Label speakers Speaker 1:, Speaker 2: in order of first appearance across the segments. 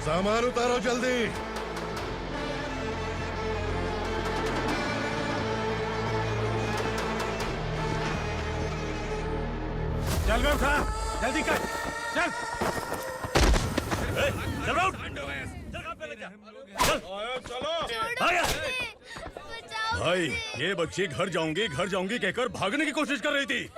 Speaker 1: सामान उतारो जल्दी।
Speaker 2: चल बे उठा, जल्दी कर, चल। चल बे उठ।
Speaker 1: चलो।
Speaker 2: भाई, ये बच्ची घर जाऊंगी कहकर भागने की कोशिश कर रही थी।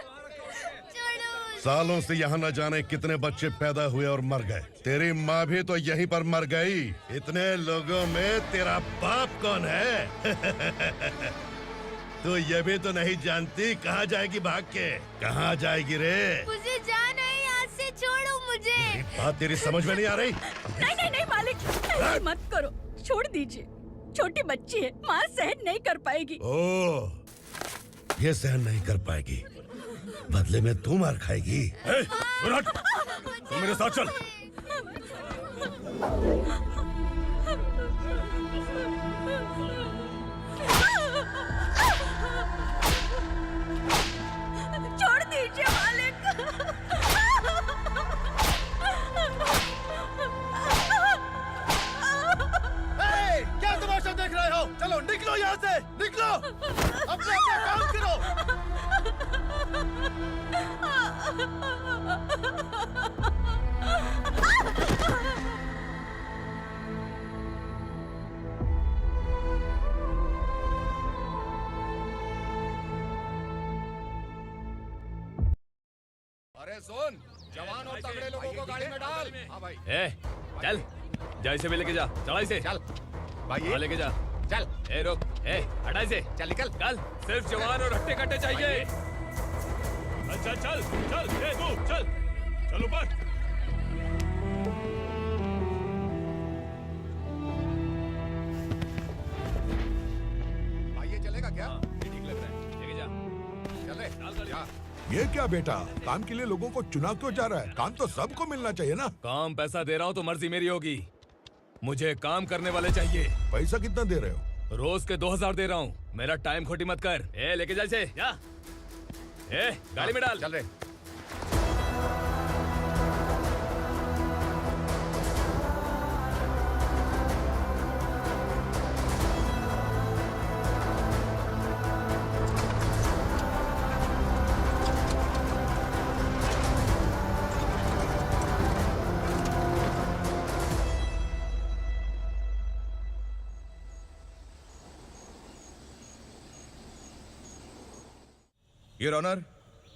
Speaker 1: सालों से यहाँ न जाने कितने बच्चे पैदा हुए और मर गए। तेरी माँ भी तो यहीं पर मर गई। इतने लोगों में तेरा बाप कौन है? तू ये भी तो नहीं जानती कहाँ जाएगी भाग के? कहाँ जाएगी रे?
Speaker 3: मुझे जाना है, यहाँ से छोड़ो मुझे।
Speaker 1: बात तेरी समझ में नहीं आ रही?
Speaker 4: नहीं मालिक, ऐसे मत करो, छोड़ दीजिए। छोटी बच्ची है, माँ सहन नहीं कर पाएगी।
Speaker 1: ओह, ये सहन नहीं कर पाएगी, बदले में तू मार खाएगी।
Speaker 2: तू मेरे साथ चल।
Speaker 4: छोड़ दीजिए मालिक।
Speaker 5: क्या तमाशा देख रहे हो? चलो निकलो यहाँ से, निकलो। अपना काम करो।
Speaker 6: अरे सुन, जवान और तगड़े लोगों को गाड़ी में डाल। हाँ भाई।
Speaker 2: चल, जा इसे भी लेके जा, चढ़ाई से।
Speaker 6: चल भाई,
Speaker 2: हाँ, लेके जा।
Speaker 6: चल।
Speaker 2: रुक, हटाई से।
Speaker 6: चल निकल।
Speaker 2: कल सिर्फ जवान और हट्टे कट्टे चाहिए। चल चल चल, तू चल, चल ऊपर।
Speaker 6: भाई ये चलेगा क्या?
Speaker 2: ठीक लग रहा है, लेके जा।
Speaker 6: चले। जा।
Speaker 7: ये क्या बेटा, काम के लिए लोगों को चुना क्यों जा रहा है? काम तो सबको मिलना चाहिए ना।
Speaker 2: काम पैसा दे रहा हूँ तो मर्जी मेरी होगी। मुझे काम करने वाले चाहिए।
Speaker 7: पैसा कितना दे रहे हो?
Speaker 2: रोज के 2000 दे रहा हूँ। मेरा टाइम खोटी मत कर। लेके जा इसे, जा। गाड़ी में डाल।
Speaker 6: चल रहे।
Speaker 5: योर ऑनर,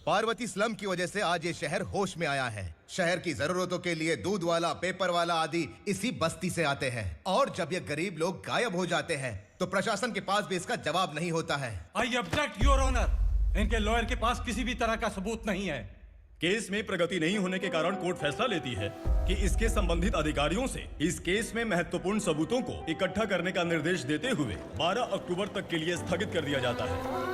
Speaker 5: पार्वती स्लम की वजह से आज ये शहर होश में आया है। शहर की जरूरतों के लिए दूध वाला, पेपर वाला आदि इसी बस्ती से आते हैं, और जब ये गरीब लोग गायब हो जाते हैं तो प्रशासन के पास भी इसका जवाब नहीं होता है।
Speaker 8: I object your honour. इनके लॉयर के पास किसी भी तरह का सबूत नहीं है।
Speaker 2: केस में प्रगति नहीं होने के कारण कोर्ट फैसला लेती है कि इसके संबंधित अधिकारियों से इस केस में महत्वपूर्ण सबूतों को इकट्ठा करने का निर्देश देते हुए 12 अक्टूबर तक के लिए स्थगित कर दिया जाता है।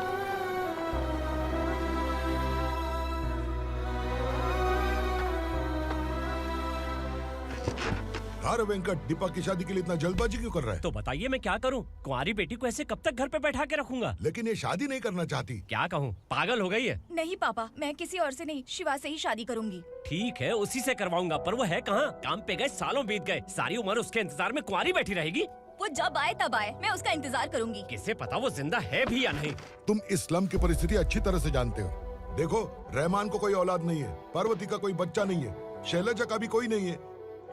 Speaker 7: अरे वेंकट, दीपा की शादी के लिए इतना जल्दबाजी क्यों कर रहा है?
Speaker 9: तो बताइए मैं क्या करूं? कुंवारी बेटी को ऐसे कब तक घर पे बैठा के रखूंगा?
Speaker 7: लेकिन ये शादी नहीं करना चाहती।
Speaker 9: क्या कहूं, पागल हो गई है।
Speaker 4: नहीं पापा, मैं किसी और से नहीं, शिवा से ही शादी करूंगी।
Speaker 9: ठीक है, उसी से करवाऊंगा, पर वो है कहाँ? काम पे गए, सालों बीत गए, सारी उम्र उसके इंतजार में कुंवारी बैठी रहेगी।
Speaker 4: वो जब आए तब आए, मैं उसका इंतजार करूंगी।
Speaker 9: किसे पता वो जिंदा है भी या नहीं।
Speaker 7: तुम इस्लाम की परिस्थिति अच्छी तरह से जानते हो। देखो, रहमान को कोई औलाद नहीं है, पार्वती का कोई बच्चा नहीं है, शैलजा का भी कोई नहीं है।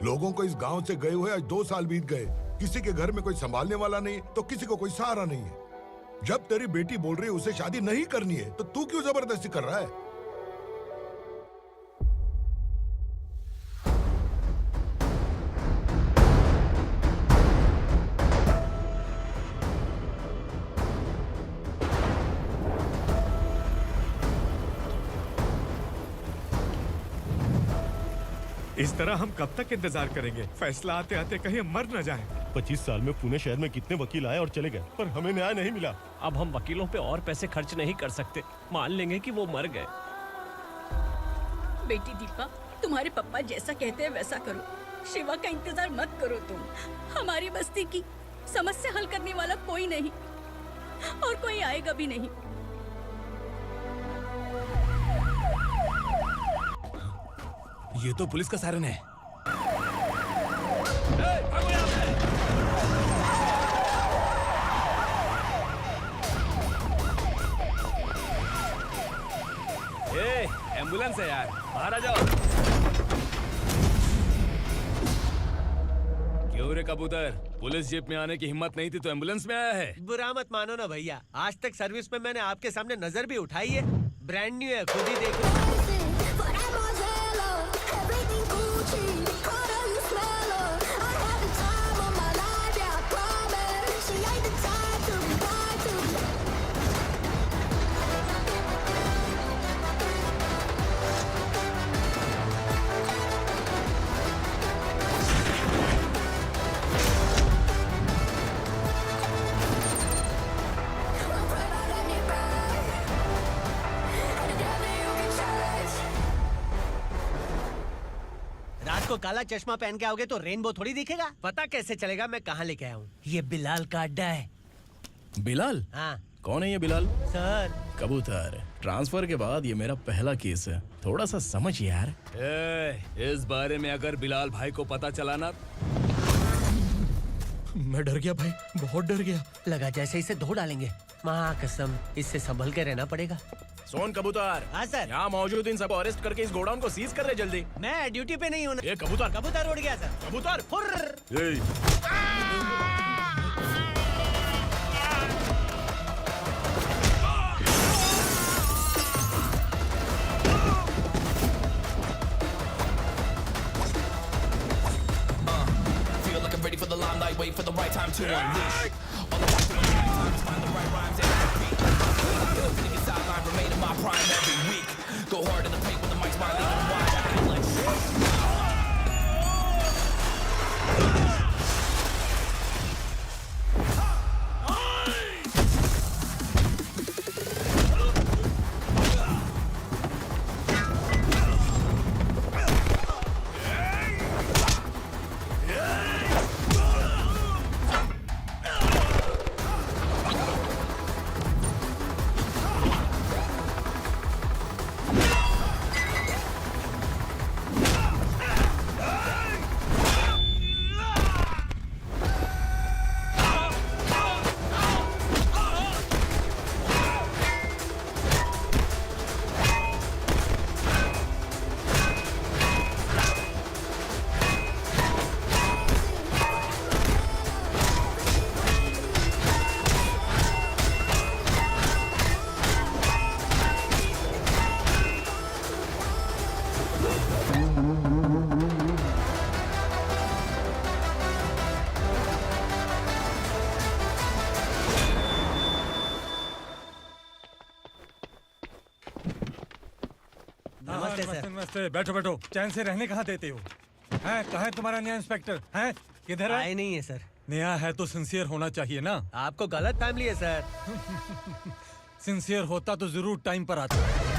Speaker 7: लोगों को इस गांव से गए हुए आज 2 साल बीत गए। किसी के घर में कोई संभालने वाला नहीं, तो किसी को कोई सहारा नहीं है। जब तेरी बेटी बोल रही है उसे शादी नहीं करनी है, तो तू क्यों जबरदस्ती कर रहा है?
Speaker 10: इस तरह हम कब तक इंतजार करेंगे? फैसला आते आते कहीं हम मर न जाएं। 25 साल में पुणे शहर में कितने वकील आए और चले गए, पर हमें न्याय नहीं मिला।
Speaker 9: अब हम वकीलों पे और पैसे खर्च नहीं कर सकते। मान लेंगे कि वो मर गए।
Speaker 4: बेटी दीपा, तुम्हारे पापा जैसा कहते हैं वैसा करो। शिवा का इंतजार मत करो तुम। हमारी बस्ती की समस्या हल करने वाला कोई नहीं और कोई आएगा भी नहीं।
Speaker 2: ये तो पुलिस का सायरन है। एम्बुलेंस है यार, बाहर आ जाओ। क्यों रे कबूतर, पुलिस जीप में आने की हिम्मत नहीं थी तो एम्बुलेंस में आया है?
Speaker 11: बुरा मत मानो ना भैया, आज तक सर्विस में मैंने आपके सामने नजर भी उठाई है। ब्रांड न्यू है, खुद ही देखो। को काला चश्मा पहन के आओगे तो रेनबो थोड़ी दिखेगा। पता कैसे चलेगा मैं कहाँ लेके आया हूँ? ये बिलाल का अड्डा है।
Speaker 2: बिलाल?
Speaker 11: हाँ।
Speaker 2: कौन है ये बिलाल?
Speaker 11: सर
Speaker 2: कबूतर, ट्रांसफर के बाद ये मेरा पहला केस है, थोड़ा सा समझ यार। इस बारे में अगर बिलाल भाई को पता चला ना, मैं डर गया भाई, बहुत डर गया।
Speaker 11: लगा जैसे इसे धो डालेंगे। माँ कसम, इससे संभल के रहना पड़ेगा।
Speaker 2: सोन कबूतर।
Speaker 11: हाँ सर।
Speaker 2: यहाँ मौजूद इन सबको अरेस्ट करके इस गोडाउन को सीज कर रहे जल्दी।
Speaker 11: मैं ड्यूटी पे नहीं हूँ।
Speaker 2: ये कबूतर।
Speaker 11: कबूतर उड़ गया सर।
Speaker 2: कबूतर।
Speaker 12: Feel like I'm ready for the limelight, wait for the right time to unleash. All I want to do is find the right rhymes and beat. Ill thinking sideline, remain in my prime every week. Go hard in the paint when the mic's my leading wide. I feel like
Speaker 8: नमस्ते। बैठो बैठो, चैन से रहने कहाँ देते हो? हैं, कहाँ है तुम्हारा नया इंस्पेक्टर? हैं, किधर है?
Speaker 11: आए नहीं है सर।
Speaker 8: नया है तो सिंसियर होना चाहिए ना।
Speaker 11: आपको गलत फैमिली है सर।
Speaker 8: सिंसियर होता तो जरूर टाइम पर आता।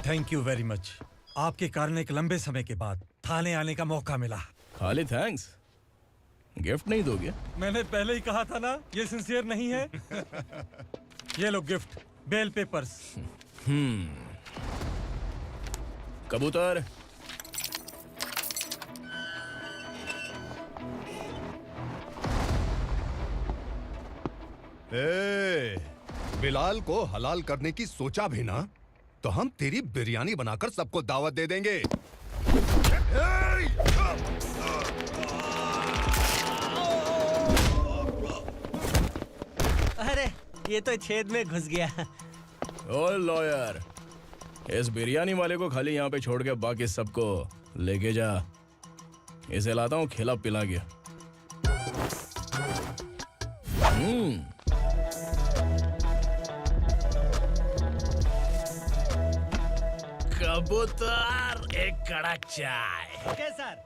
Speaker 8: Thank you very much. आपके कारण एक लंबे समय के बाद थाने आने का मौका मिला।
Speaker 2: खाली थैंक्स, गिफ्ट नहीं दोगे?
Speaker 8: मैंने पहले ही कहा था ना, ये सिंसियर नहीं है। ये लो गिफ्ट, बेल पेपर्स।
Speaker 2: कबूतर,
Speaker 5: बिलाल को हलाल करने की सोचा भी ना, तो हम तेरी बिरयानी बनाकर सबको दावत दे देंगे।
Speaker 11: अरे ये तो छेद में घुस गया।
Speaker 2: ओ लॉयर, इस बिरयानी वाले को खाली यहाँ पे छोड़ के बाकी सबको लेके जा। इसे लाता हूँ खिला पिला के। कबूतर, एक कड़क चाय।
Speaker 11: Okay sir.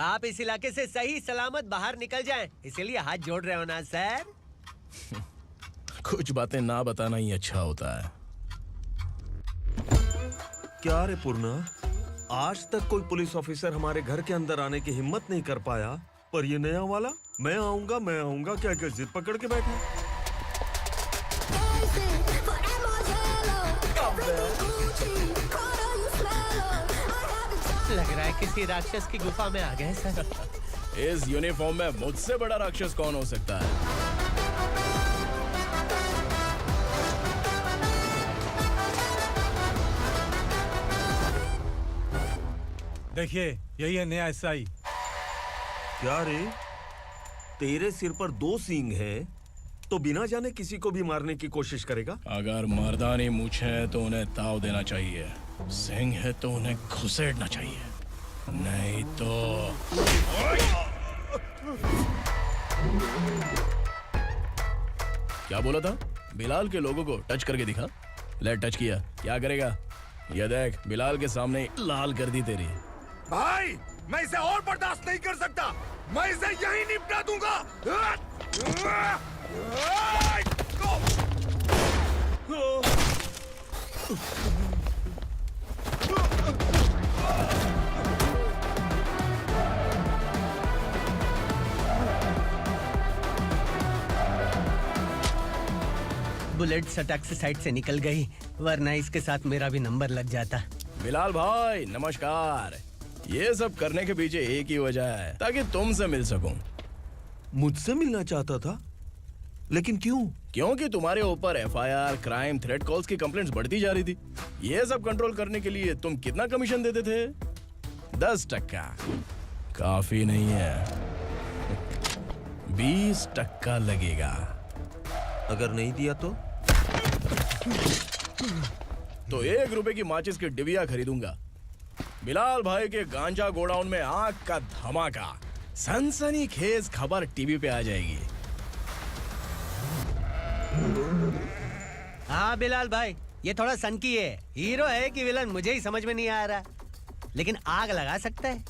Speaker 11: आप इस इलाके से सही सलामत बाहर निकल जाएं, इसीलिए हाथ जोड़ रहे हो ना सर?
Speaker 2: कुछ बातें ना बताना ही अच्छा होता है।
Speaker 13: क्या रे पूर्णा, आज तक कोई पुलिस ऑफिसर हमारे घर के अंदर आने की हिम्मत नहीं कर पाया, पर ये नया वाला मैं आऊंगा क्या क्या जिद पकड़ के बैठा।
Speaker 11: लग रहा है किसी राक्षस की गुफा में आ गए सर।
Speaker 2: इस यूनिफॉर्म में मुझसे बड़ा राक्षस कौन हो सकता है?
Speaker 8: देखिए, यही है नया एसआई।
Speaker 13: क्या रे, तेरे सिर पर 2 सींग है तो बिना जाने किसी को भी मारने की कोशिश करेगा?
Speaker 2: अगर मर्दानी मूछें है तो उन्हें ताव देना चाहिए, सिंह है तो उन्हें घुसेड़ना चाहिए, नहीं तो। क्या बोला था? बिलाल के लोगों को टच करके दिखा। ले टच किया, क्या करेगा? ये देख, बिलाल के सामने ही लाल कर दी तेरी।
Speaker 6: भाई, मैं इसे और बर्दाश्त नहीं कर सकता। मैं इसे यहीं निपटा दूंगा।
Speaker 11: बुलेट सटक से साइड से निकल गई, वरना इसके साथ मेरा भी नंबर लग जाता।
Speaker 2: बिलाल भाई नमस्कार। ये सब करने के पीछे एक ही वजह है, ताकि तुमसे मिल सकूं।
Speaker 13: मुझसे मिलना चाहता था? लेकिन क्यों?
Speaker 2: क्योंकि तुम्हारे ऊपर एफआईआर, क्राइम, थ्रेट कॉल्स की कंप्लेंट्स बढ़ती जा रही थी। ये सब कंट्रोल करने के लिए तुम कितना कमीशन देते थे? 10%। काफी नहीं है, 20% लगेगा।
Speaker 13: अगर नहीं दिया तो
Speaker 2: 1 रुपए की माचिस की डिबिया खरीदूंगा। बिलाल भाई के गांजा गोडाउन में आग का धमाका, सनसनीखेज खबर टीवी पे आ जाएगी।
Speaker 11: हाँ बिलाल भाई, ये थोड़ा सनकी है। हीरो है कि विलन मुझे ही समझ में नहीं आ रहा, लेकिन आग लगा सकता है।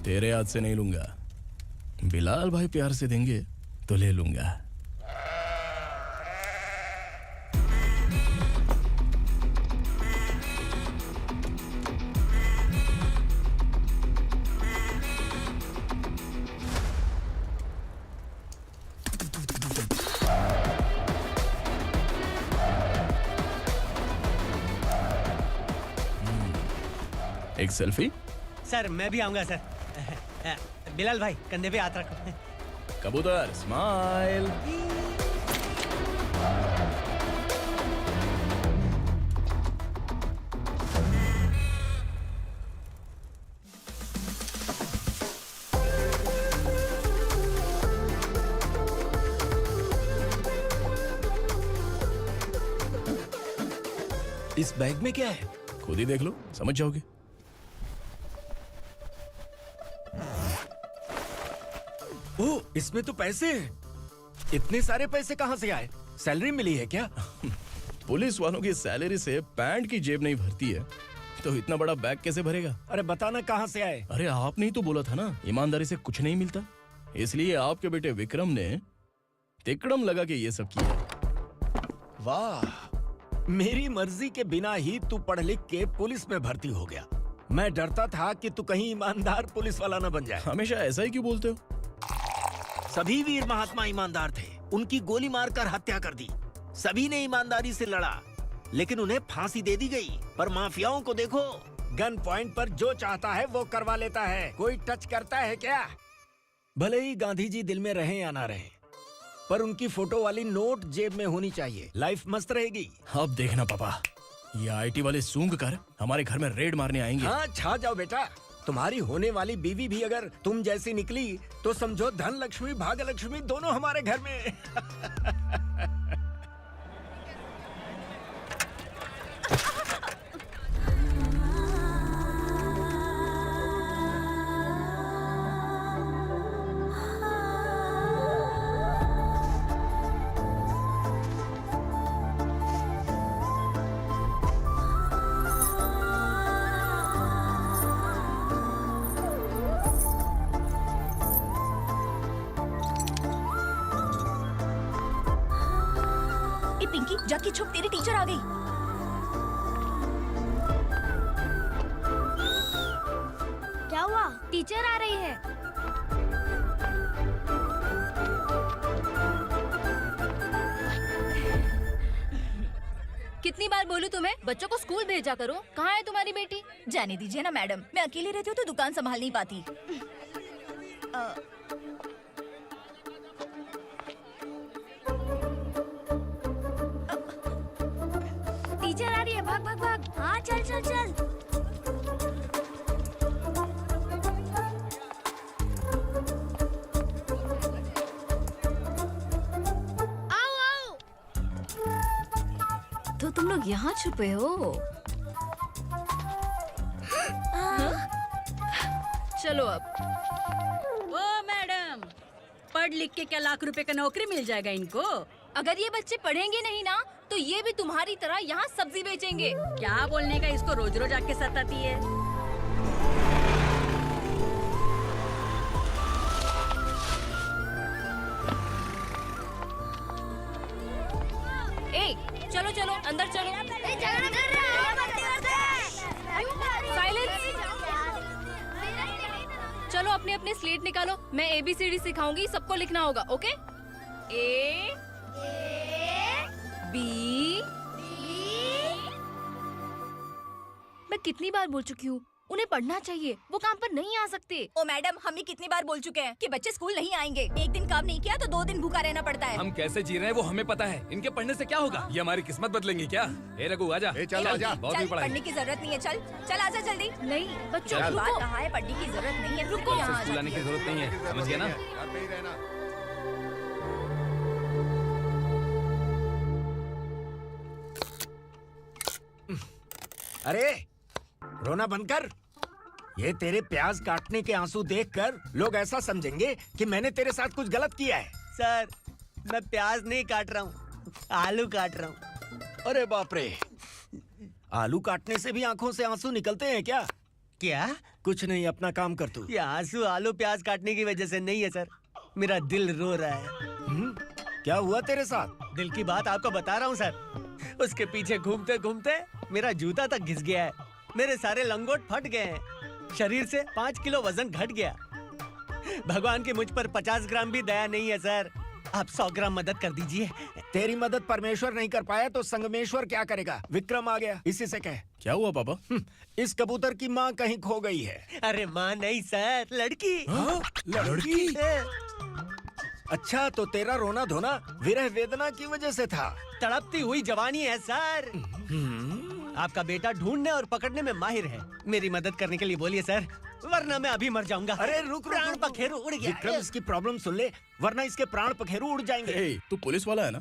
Speaker 2: तेरे हाथ से नहीं लूंगा, बिलाल भाई प्यार से देंगे तो ले लूंगा। एक सेल्फी?
Speaker 11: सर मैं भी आऊंगा सर। बिलाल भाई कंधे पे हाथ रखो।
Speaker 2: कबूतर स्माइल।
Speaker 9: इस बैग में क्या है?
Speaker 2: खुद ही देख लो, समझ जाओगे।
Speaker 9: ओह, इसमें तो पैसे हैं। इतने सारे पैसे कहां से आए? सैलरी मिली है क्या?
Speaker 2: पुलिस वालों की सैलरी से पैंट की जेब नहीं भरती है, तो इतना बड़ा बैग कैसे भरेगा?
Speaker 9: अरे बताना कहां से आए?
Speaker 2: अरे आपने ही तो बोला था ना, ईमानदारी से कुछ नहीं मिलता। इसलिए आपके बेटे विक्रम ने तिकड़म लगा के ये सब किया।
Speaker 9: वाह, मेरी मर्जी के बिना ही तू पढ़ लिख के पुलिस में भर्ती हो गया। मैं डरता था कि तू कहीं ईमानदार पुलिस वाला न बन जाए।
Speaker 2: हमेशा ऐसा ही क्यों बोलते हो?
Speaker 9: सभी वीर महात्मा ईमानदार थे, उनकी गोली मारकर हत्या कर दी। सभी ने ईमानदारी से लड़ा, लेकिन उन्हें फांसी दे दी गई। पर माफियाओं को देखो, गन पॉइंट पर जो चाहता है वो करवा लेता है। कोई टच करता है क्या? भले ही गांधी जी दिल में रहे या ना रहे, पर उनकी फोटो वाली नोट जेब में होनी चाहिए। लाइफ मस्त रहेगी।
Speaker 14: अब देखना पापा, ये आईटी वाले सूंघ कर हमारे घर में रेड मारने आएंगे।
Speaker 9: हाँ, छा जाओ बेटा। तुम्हारी होने वाली बीवी भी अगर तुम जैसी निकली तो समझो धन लक्ष्मी भाग्य लक्ष्मी दोनों हमारे घर में।
Speaker 4: पिंकी, जाके छुप, तेरी टीचर आ गई।
Speaker 3: क्या हुआ? टीचर आ रही है।
Speaker 15: कितनी बार बोलूं तुम्हें, बच्चों को स्कूल भेजा करो। कहाँ है तुम्हारी बेटी?
Speaker 4: जाने दीजिए ना मैडम, मैं अकेली रहती हूँ तो दुकान संभाल नहीं पाती।
Speaker 3: टीचर आ रही है, भाग भाग भाग। हाँ चल चल चल। आओ आओ।
Speaker 15: तो तुम लोग यहाँ छुपे हो? चलो अब।
Speaker 4: ओ मैडम, पढ़ लिख के क्या लाख रुपए का नौकरी मिल जाएगा इनको?
Speaker 15: अगर ये बच्चे पढ़ेंगे नहीं ना तो ये भी तुम्हारी तरह यहाँ सब्जी बेचेंगे।
Speaker 4: क्या बोलने का, इसको रोज रोज आके सताती है।
Speaker 15: ए, चलो चलो अंदर चलो। साइलेंस। चलो अपने अपने स्लेट निकालो, मैं ABCD सिखाऊंगी, सबको लिखना होगा। ओके? A B। मैं कितनी बार बोल चुकी हूँ, उन्हें पढ़ना चाहिए, वो काम पर नहीं आ सकते।
Speaker 4: ओ मैडम, हम भी कितनी बार बोल चुके हैं कि बच्चे स्कूल नहीं आएंगे। एक दिन काम नहीं किया तो 2 दिन भूखा रहना पड़ता है।
Speaker 14: हम कैसे जी रहे हैं वो हमें पता है, इनके पढ़ने से क्या होगा? ये हमारी किस्मत बदलेंगी क्या? ए रघु आजा।
Speaker 6: चल आजा।
Speaker 14: बहुत भी पढ़ाई।
Speaker 4: पढ़ने की जरूरत नहीं है, चल चल आजा जल्दी।
Speaker 15: नहीं बच्चों
Speaker 14: चल।
Speaker 15: रुको।
Speaker 4: कहा है पढ़ने की जरूरत नहीं है,
Speaker 15: रुको।
Speaker 4: यहाँ आ
Speaker 14: स्कूल आने की जरूरत नहीं है, समझ गया ना?
Speaker 6: घर पे ही रहना।
Speaker 9: अरे रोना बंद कर। ये तेरे प्याज काटने के आंसू देखकर लोग ऐसा समझेंगे कि मैंने तेरे साथ कुछ गलत किया है।
Speaker 11: सर, मैं प्याज नहीं काट रहा हूँ, आलू काट रहा हूँ।
Speaker 9: अरे बाप रे, आलू काटने से भी आंखों से आंसू निकलते हैं क्या?
Speaker 11: क्या?
Speaker 9: कुछ नहीं, अपना काम कर तू।
Speaker 11: ये आंसू आलू प्याज काटने की वजह से नहीं है सर, मेरा दिल रो रहा है।
Speaker 9: क्या हुआ तेरे साथ?
Speaker 11: दिल की बात आपको बता रहा हूँ सर। उसके पीछे घूमते घूमते मेरा जूता तक घिस गया है, मेरे सारे लंगोट फट गए हैं, शरीर से 5 किलो वजन घट गया। भगवान की मुझ पर 50 ग्राम भी दया नहीं है सर, आप 100 ग्राम मदद कर दीजिए।
Speaker 9: तेरी मदद परमेश्वर नहीं कर पाया तो संगमेश्वर क्या करेगा? विक्रम आ गया, इसी से कह।
Speaker 14: क्या हुआ पापा?
Speaker 9: इस कबूतर की माँ कहीं खो गई है।
Speaker 11: अरे माँ नहीं सर, लड़की।
Speaker 9: लड़की? अच्छा, तो तेरा रोना धोना विरह वेदना की वजह से था।
Speaker 11: तड़पती हुई जवानी है सर। आपका बेटा ढूंढने और पकड़ने में माहिर है, मेरी मदद करने के लिए बोलिए सर, वरना मैं अभी मर जाऊंगा।
Speaker 9: अरे रुक,
Speaker 11: प्राण पखेरु उड़ गया।
Speaker 9: विक्रम, इसकी प्रॉब्लम सुन ले, वरना इसके प्राण पखेरु उड़ जाएंगे।
Speaker 14: तू पुलिस वाला है ना,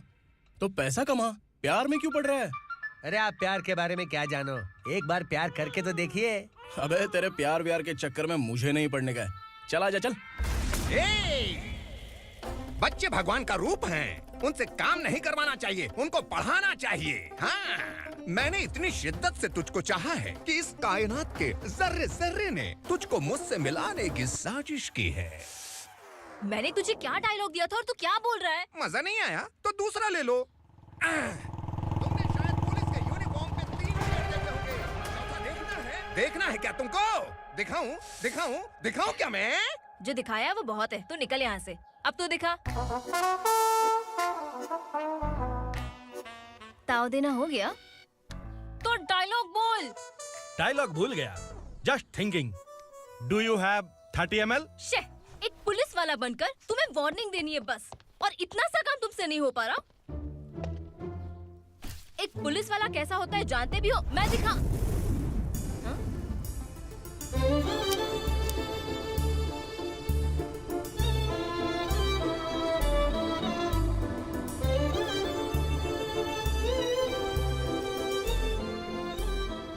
Speaker 14: तो पैसा कमा, प्यार में क्यों पड़ रहा है?
Speaker 11: अरे आप प्यार के बारे में क्या जानो, एक बार प्यार करके तो देखिए।
Speaker 14: अबे तेरे प्यार व्यार के चक्कर में मुझे नहीं पड़ने का है। चल आजा चल।
Speaker 6: बच्चे भगवान का रूप हैं, उनसे काम नहीं करवाना चाहिए, उनको पढ़ाना चाहिए। हाँ, मैंने इतनी शिद्दत से तुझको चाहा है कि इस कायनात के जर्रे जर्रे ने तुझको मुझसे मिलाने की साजिश की है।
Speaker 15: मैंने तुझे क्या डायलॉग दिया था और तू क्या बोल रहा है?
Speaker 6: मजा नहीं आया तो दूसरा ले लो। तुमने शायद पुलिस के यूनिफॉर्म पे 3 शेर देखे होंगे। चौथा देखना है क्या तुमको? दिखाऊं दिखाऊं दिखाऊं क्या मैं?
Speaker 15: जो दिखाया है वो बहुत है, तू निकल यहाँ से। अब तो दिखा। ताव देना हो गया? तो डायलॉग बोल।
Speaker 8: डायलॉग भूल गया। Just thinking. Do you have 30 ml?
Speaker 15: शे, एक पुलिस वाला बनकर तुम्हें वार्निंग देनी है बस, और इतना सा काम तुमसे नहीं हो पा रहा। एक पुलिस वाला कैसा होता है जानते भी हो? मैं दिखा। हाँ?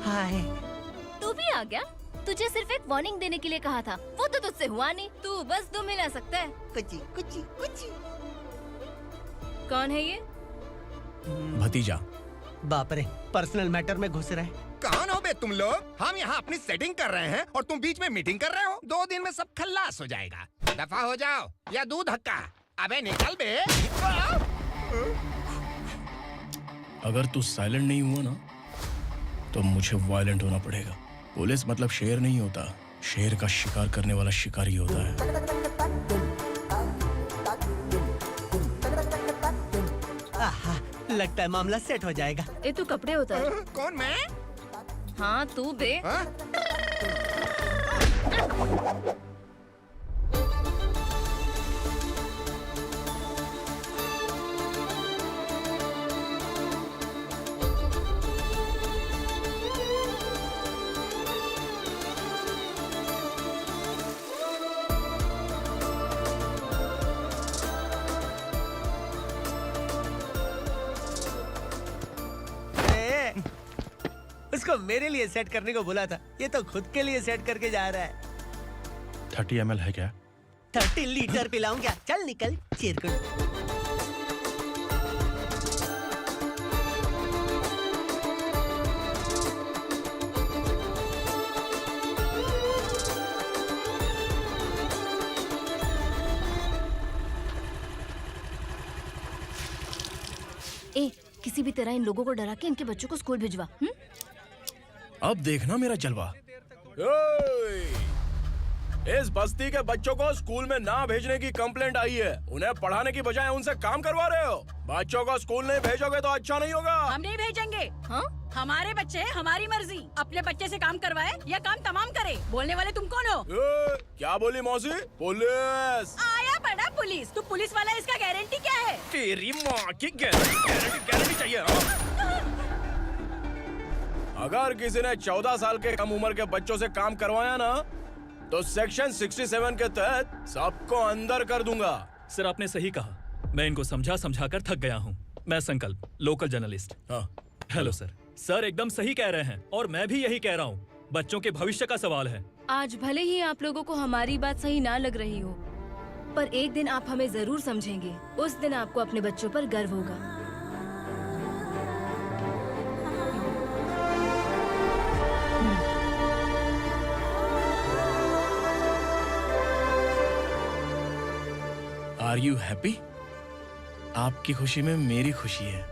Speaker 11: हाय।
Speaker 15: तू भी आ गया? तुझे सिर्फ एक वार्निंग देने के लिए कहा था, वो तो तुझसे हुआ नहीं। तू बस 2 मिला सकता है।
Speaker 11: कुची कुची कुची।
Speaker 15: कौन है ये?
Speaker 2: भतीजा।
Speaker 11: बाप रे, पर्सनल मैटर में घुस रहे।
Speaker 6: कौन हो बे तुम लोग? हम यहाँ अपनी सेटिंग कर रहे हैं और तुम बीच में मीटिंग कर रहे हो। 2 दिन में सब खल्लास हो जाएगा। दफा हो जाओ या दूध हक्का। अबे निकल बे।
Speaker 2: अगर तू साइलेंट नहीं हुआ ना तो मुझे वायलेंट होना पड़ेगा। पुलिस मतलब शेर नहीं होता, शेर का शिकार करने वाला शिकारी होता है।
Speaker 11: आहा, लगता है मामला सेट हो जाएगा।
Speaker 15: ये तू कपड़े उतार।
Speaker 6: कौन मैं?
Speaker 15: हाँ तू बे।
Speaker 11: उसको मेरे लिए सेट करने को बोला था, ये तो खुद के लिए सेट करके जा रहा है।
Speaker 2: 30 ml है क्या?
Speaker 11: 30 लीटर पिलाऊं क्या? चल निकल चिरकुट।
Speaker 15: ए, किसी भी तरह इन लोगों को डरा के इनके बच्चों को स्कूल भिजवा।
Speaker 2: अब देखना मेरा जलवा। इस बस्ती के बच्चों को स्कूल में ना भेजने की कंप्लेंट आई है। उन्हें पढ़ाने की बजाय उनसे काम करवा रहे हो। बच्चों को स्कूल नहीं भेजोगे तो अच्छा नहीं होगा।
Speaker 4: हम नहीं भेजेंगे। हाँ? हमारे बच्चे हमारी मर्जी। अपने बच्चे से काम करवाए या काम तमाम करे। बोलने वाले तुम कौन हो?
Speaker 2: क्या बोली मौसी? पुलिस
Speaker 4: आया बड़ा पुलिस। तू पुलिस वाला, इसका गारंटी क्या है?
Speaker 2: तेरी माँ की गारंटी चाहिए। अगर किसी ने 14 साल के कम उम्र के बच्चों से काम करवाया ना तो सेक्शन 67 के तहत सबको अंदर कर दूंगा।
Speaker 16: सर आपने सही कहा। मैं इनको समझा कर थक गया हूँ। मैं संकल्प, local journalist. Hello sir. Sir एकदम सही कह रहे हैं और मैं भी यही कह रहा हूँ। बच्चों के भविष्य का सवाल है।
Speaker 15: आज भले ही आप लोगों को हमारी बात सही ना लग रही हो, पर एक दिन आप हमें जरूर समझेंगे। उस दिन आपको अपने बच्चों पर गर्व होगा।
Speaker 2: Are you happy? आपकी खुशी में मेरी खुशी है।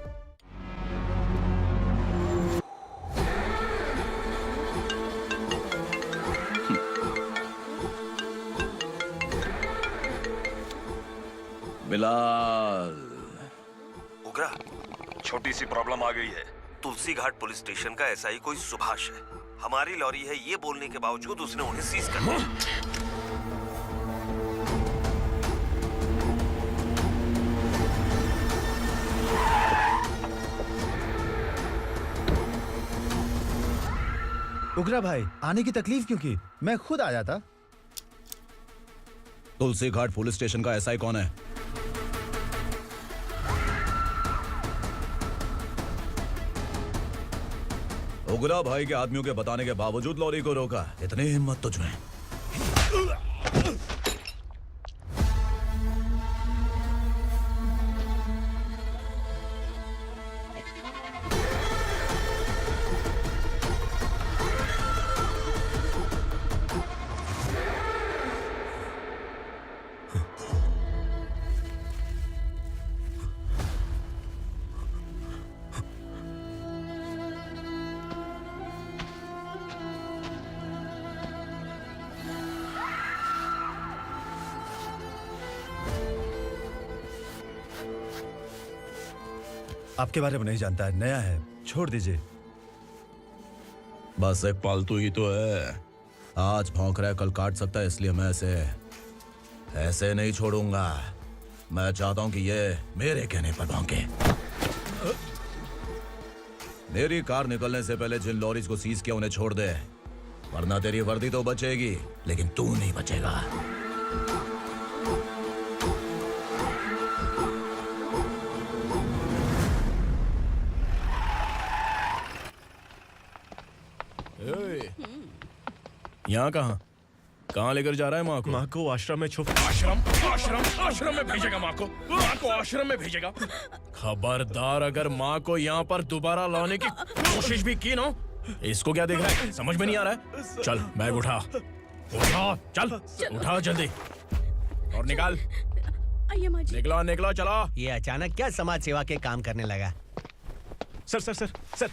Speaker 13: बिलाल। उग्रा, छोटी सी प्रॉब्लम आ गई है। तुलसी घाट पुलिस स्टेशन का ऐसा ही कोई सुभाष है। हमारी लॉरी है ये बोलने के बावजूद उसने उन्हें सीज कर दिया।
Speaker 17: उग्रा भाई, आने की तकलीफ क्यों की? मैं खुद आ जाता।
Speaker 18: तुलसी घाट पुलिस स्टेशन का एसआई कौन है? उग्रा भाई के आदमियों के बताने के बावजूद लॉरी को रोका। इतनी हिम्मत तुझमें?
Speaker 17: आपके बारे में नहीं जानता है, नया है, छोड़ दीजिए।
Speaker 18: बस एक पालतू ही तो है। आज भौंक रहा है, कल काट सकता है, इसलिए मैं ऐसे नहीं छोड़ूंगा। मैं चाहता हूं कि ये मेरे कहने पर भौंके। मेरी कार निकलने से पहले जिन लॉरीज को सीज किया उन्हें छोड़ दे, वरना तेरी वर्दी तो बचेगी लेकिन तू नहीं बचेगा।
Speaker 10: यहाँ कहाँ लेकर जा रहा है माँ को? माँ को आश्रम में आश्रम में भेजेगा माँ को आश्रम में भेजेगा। खबरदार, अगर माँ को यहाँ पर दोबारा लाने की कोशिश भी की ना, इसको क्या देख रहा है, समझ में नहीं आ रहा है? चल बैग उठा, चल उठा जल्दी और निकाल। निकला चला।
Speaker 11: ये अचानक क्या समाज सेवा के काम करने लगा?
Speaker 10: सर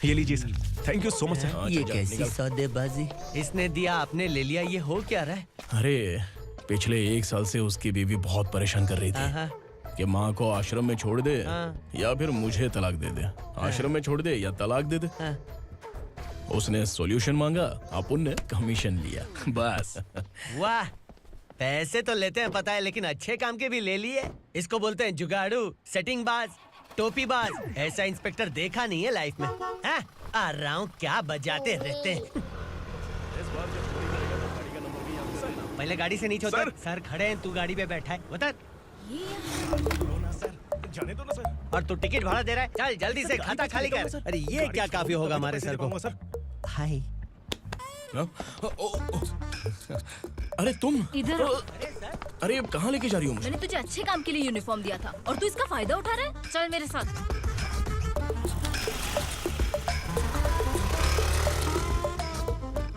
Speaker 10: ये लीजिए sir, thank you so much sir.
Speaker 11: ये कैसी सौदेबाजी? इसने दिया, आपने ले लिया, ये हो क्या रहा है?
Speaker 10: अरे पिछले 1 साल से उसकी बीवी बहुत परेशान कर रही थी कि माँ को आश्रम में छोड़ दे या फिर मुझे तलाक दे दे। आश्रम में छोड़ दे या तलाक दे दे। उसने सॉल्यूशन मांगा, अपन ने कमीशन लिया, बस।
Speaker 11: वाह, पैसे तो लेते हैं पता है, लेकिन अच्छे काम के भी ले लिए। इसको बोलते हैं जुगाड़ू, सेटिंग बाज, टोपी बाज। ऐसा इंस्पेक्टर देखा नहीं है लाइफ में। हाँ? आ रहा हूँ, क्या बजाते रहते हैं। पहले गाड़ी से नीचे उतर। सर खड़े हैं, तू गाड़ी पे बैठा है, उतर।
Speaker 10: जाने दो ना सर।
Speaker 11: और तू टिकट भाड़ा दे रहा है, चल जल्दी से खाता खाली कर। अरे ये क्या काफी होगा हमारे सर को। हाय।
Speaker 10: अरे तुम
Speaker 15: इधर।
Speaker 10: अरे कहाँ लेके जा रही हो?
Speaker 15: मैंने तुझे अच्छे काम के लिए यूनिफॉर्म दिया था और तू इसका फायदा उठा रहा है। चल मेरे साथ।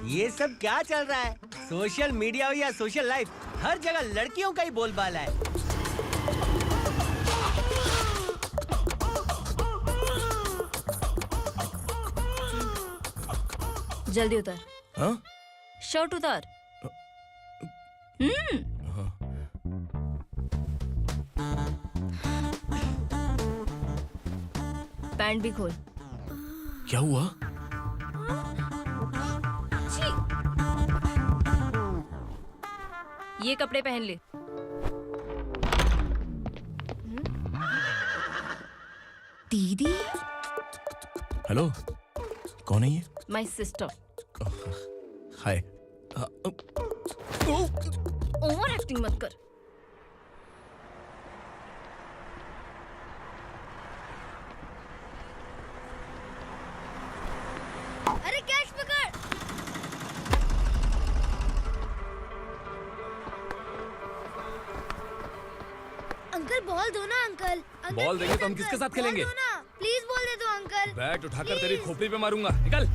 Speaker 11: ये सब क्या चल रहा है? सोशल मीडिया हो या सोशल लाइफ, हर जगह लड़कियों का ही बोलबाला है।
Speaker 15: जल्दी उतर।
Speaker 10: हाँ?
Speaker 15: शर्ट उतार। पैंट भी खोल।
Speaker 10: क्या हुआ?
Speaker 15: ये कपड़े पहन ले। दीदी।
Speaker 10: हेलो, कौन है ये?
Speaker 15: My sister.
Speaker 10: Hi.
Speaker 15: Over acting मत कर।
Speaker 3: अरे कैच पकड़। अंकल बॉल दो ना अंकल।
Speaker 14: बॉल देंगे तो हम किसके साथ खेलेंगे?
Speaker 3: प्लीज बॉल दे दो अंकल।
Speaker 14: बैट उठाकर तेरी खोपड़ी पे मारूंगा, निकल।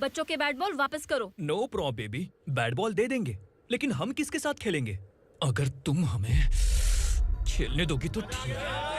Speaker 15: बच्चों के बैट बॉल वापस करो।
Speaker 16: No problem baby, bat ball दे देंगे, लेकिन हम किसके साथ खेलेंगे? अगर तुम हमें खेलने दोगी तो ठीक है।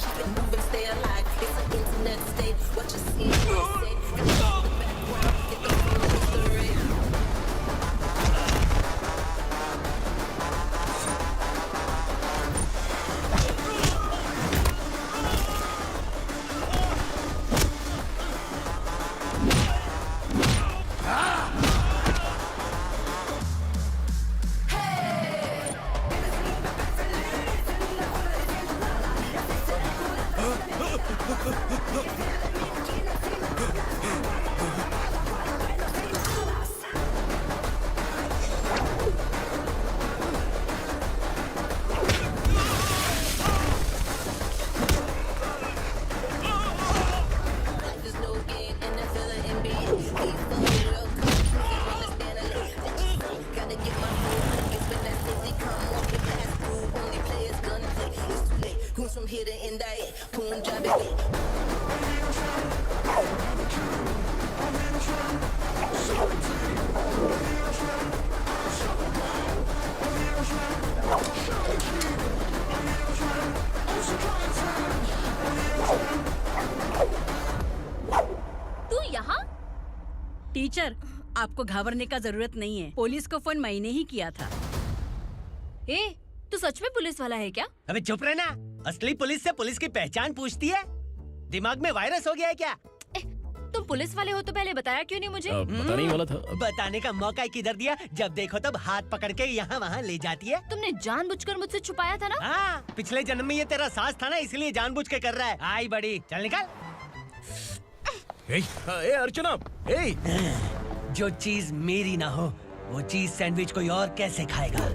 Speaker 12: Keep it moving, stay alive. It's an internet state. What you see, you say. hit it in that Punjabi.
Speaker 4: तू यहाँ? टीचर, आपको घबराने का जरूरत नहीं है। पुलिस को फोन मैंने ही किया था।
Speaker 15: ए, तू सच में पुलिस वाला है क्या?
Speaker 11: अबे चुप रहना। असली पुलिस से पुलिस की पहचान पूछती है? दिमाग में वायरस हो गया है क्या?
Speaker 15: तुम पुलिस वाले हो तो पहले बताया क्यों नहीं मुझे?
Speaker 10: बताने ही वाला था।
Speaker 11: बताने का मौका किधर दिया? जब देखो तब हाथ पकड़ के यहाँ वहाँ ले जाती है।
Speaker 15: तुमने जानबूझकर मुझसे छुपाया था ना?
Speaker 11: हाँ, पिछले जन्म में ये तेरा सास था ना, इसलिए जानबूझ के कर रहा है। आई बड़ी, चल निकल।
Speaker 10: ए अर्चना, ए!
Speaker 11: जो चीज मेरी ना हो, वो चीज सैंडविच कोई और कैसे खाएगा?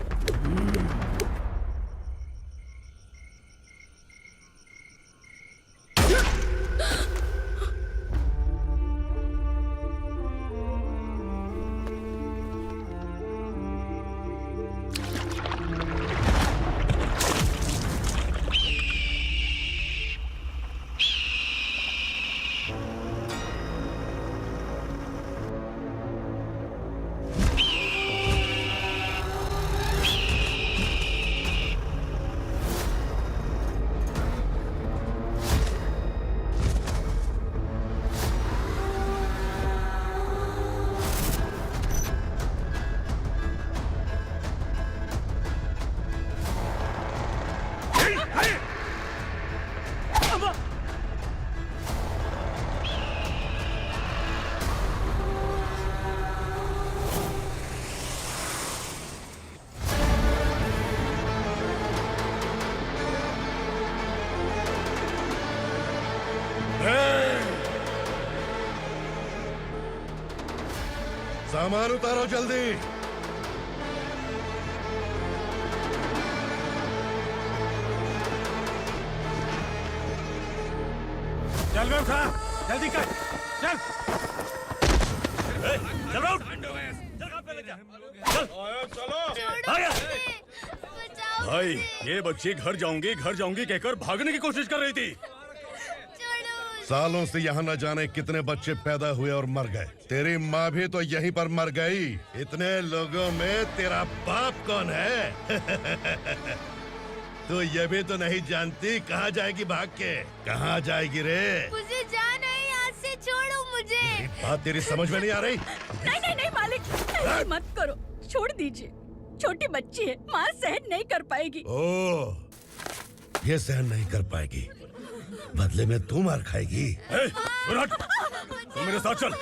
Speaker 1: सामान उतारो जल्दी।
Speaker 8: चल बे उठा, जल्दी कर, चल। चल उठ।
Speaker 2: चलो। भाई, ये बच्ची घर जाऊंगी कहकर भागने की कोशिश कर रही थी।
Speaker 1: सालों से यहाँ न जाने कितने बच्चे पैदा हुए और मर गए। तेरी माँ भी तो यहीं पर मर गई। इतने लोगों में तेरा बाप कौन है? तो ये भी तो नहीं जानती कहाँ जाएगी भाग के? कहाँ जाएगी रे?
Speaker 3: मुझे जाना है, यहाँ से छोड़ो मुझे।
Speaker 1: बात तेरी समझ में नहीं आ रही?
Speaker 4: नहीं मालिक, ऐसे मत करो, छोड़ दीजिए। छोटी बच्ची है, माँ सहन नहीं कर पाएगी।
Speaker 1: ओह, ये सहन नहीं कर पाएगी, बदले में तू मार खाएगी।
Speaker 2: तू मेरे साथ चल।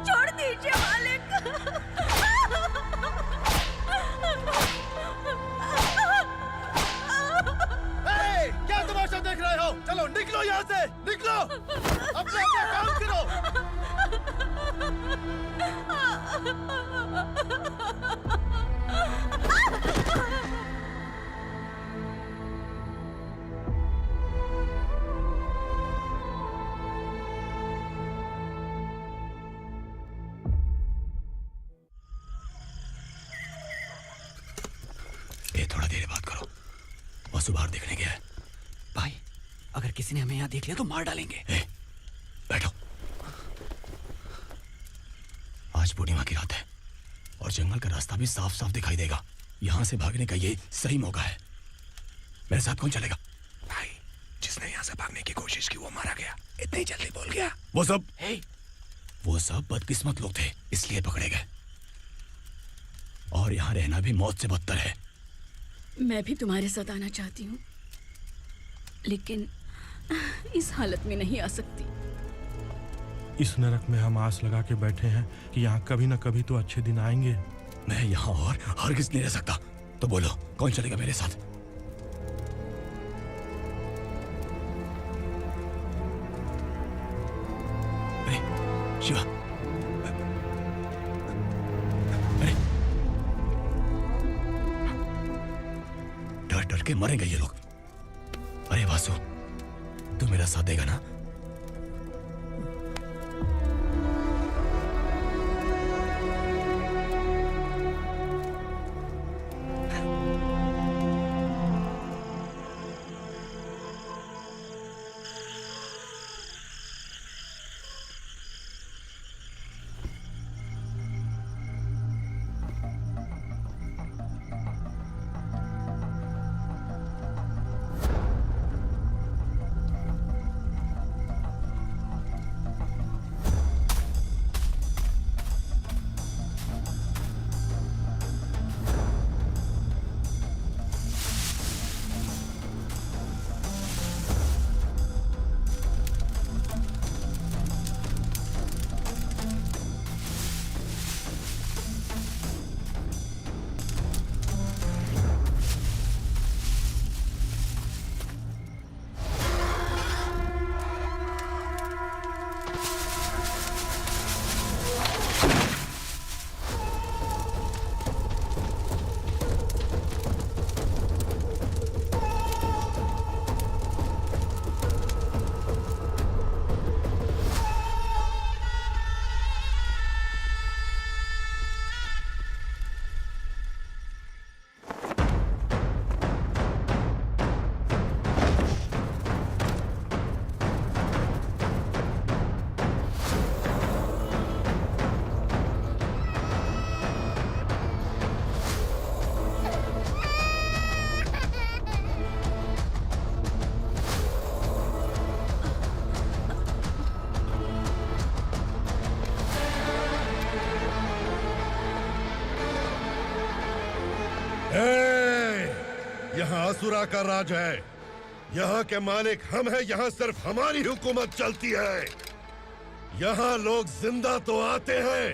Speaker 4: छोड़ दीजिए मालिक।
Speaker 5: क्या तमाशा देख रहे हो? चलो निकलो यहाँ से, निकलो। अपना काम करो।
Speaker 9: ये थोड़ा देर बात करो। वसु बाहर देखने गया है। भाई, अगर किसी ने हमें यहाँ देख लिया तो मार डालेंगे। बैठो। आज पूर्णिमा की रात है और जंगल का रास्ता भी साफ साफ दिखाई देगा। यहाँ से भागने का ये सही मौका है। मेरे साथ कौन चलेगा? भाई, जिसने यहाँ से भागने की कोशिश की वो मारा गया। इतनी जल्दी बोल गया। वो सब बदकिस्मत लोग थे, इसलिए पकड़े गए। और यहाँ रहना भी मौत से बदतर है।
Speaker 4: मैं भी तुम्हारे साथ आना चाहती हूँ, लेकिन इस हालत में नहीं आ सकती।
Speaker 19: इस नरक में हम आस लगा के बैठे हैं कि यहाँ कभी न कभी तो अच्छे दिन आएंगे।
Speaker 9: मैं यहाँ और हरगिज़ नहीं रह सकता। तो बोलो, कौन चलेगा मेरे साथ? अरे शिवा, अरे डर डर के मरेंगे ये लोग। अरे वासु, तू मेरा साथ देगा ना?
Speaker 1: आसुरा का राज है। यहाँ के मालिक हम हैं, यहाँ सिर्फ हमारी हुकूमत चलती है। यहाँ लोग जिंदा तो आते हैं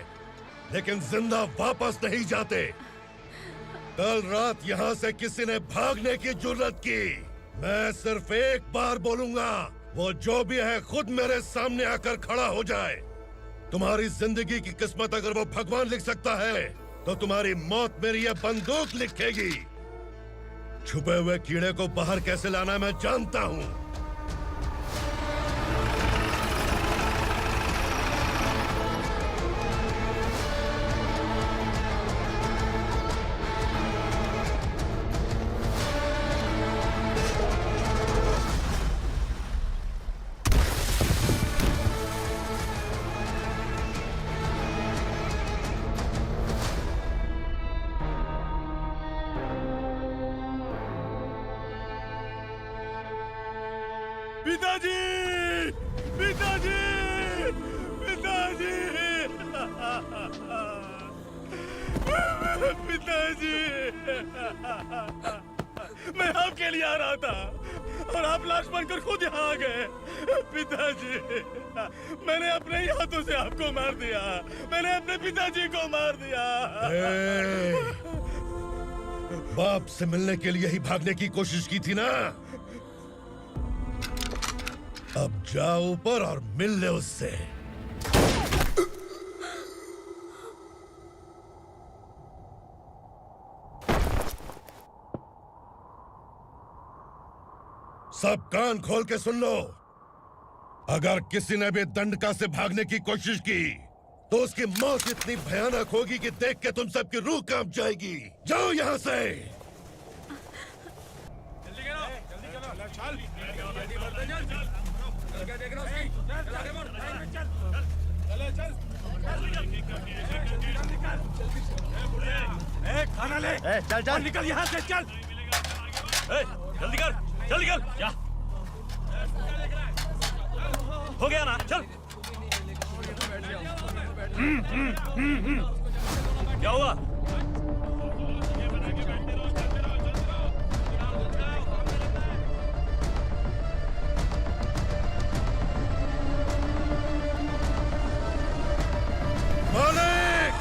Speaker 1: लेकिन जिंदा वापस नहीं जाते। कल रात यहाँ से किसी ने भागने की जुर्रत की, मैं सिर्फ एक बार बोलूंगा, वो जो भी है खुद मेरे सामने आकर खड़ा हो जाए। तुम्हारी जिंदगी की किस्मत अगर वो भगवान लिख सकता है तो तुम्हारी मौत मेरी ये बंदूक लिखेगी। छुपे हुए कीड़े को बाहर कैसे लाना मैं जानता हूँ।
Speaker 10: पिताजी, पिताजी, पिताजी, पिताजी, मैं आपके लिए आ रहा था और आप लाश बनकर खुद यहाँ आ गए। पिताजी, मैंने अपने ही हाथों से आपको मार दिया। मैंने अपने पिताजी को मार दिया।
Speaker 1: बाप से मिलने के लिए ही भागने की कोशिश की थी ना? अब जाओ ऊपर और मिल ले उससे। सब कान खोल के सुन लो। अगर किसी ने भी दंडका से भागने की कोशिश की तो उसकी मौत इतनी भयानक होगी कि देख के तुम सबकी रूह कांप जाएगी। जाओ यहाँ से।
Speaker 16: खाना ले।
Speaker 17: चल चल
Speaker 16: निकल यहाँ से, चल। जल्दी कर, जल्दी कर। क्या हो गया ना? चल। क्या हुआ?
Speaker 1: मालिक!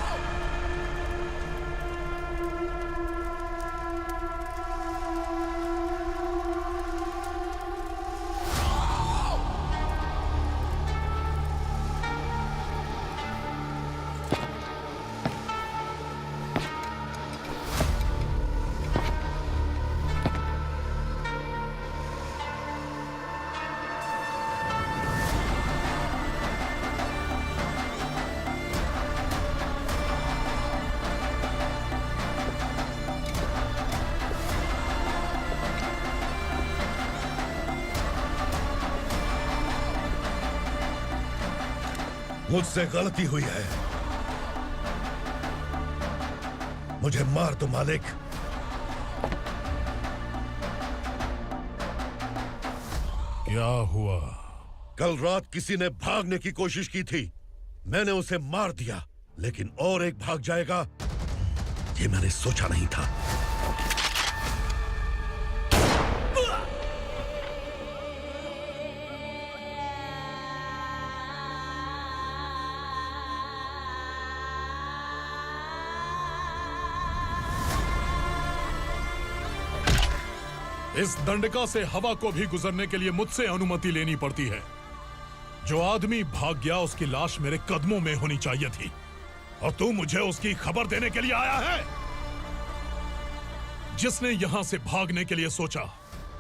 Speaker 1: मुझसे गलती हुई है, मुझे मार दो मालिक।
Speaker 7: क्या हुआ?
Speaker 1: कल रात किसी ने भागने की कोशिश की थी, मैंने उसे मार दिया, लेकिन और एक भाग जाएगा ये मैंने सोचा नहीं था।
Speaker 7: इस दंडका से हवा को भी गुजरने के लिए मुझसे अनुमति लेनी पड़ती है। जो आदमी भाग गया उसकी लाश मेरे कदमों में होनी चाहिए थी, और तू मुझे उसकी खबर देने के लिए आया है। जिसने यहां से भागने के लिए सोचा,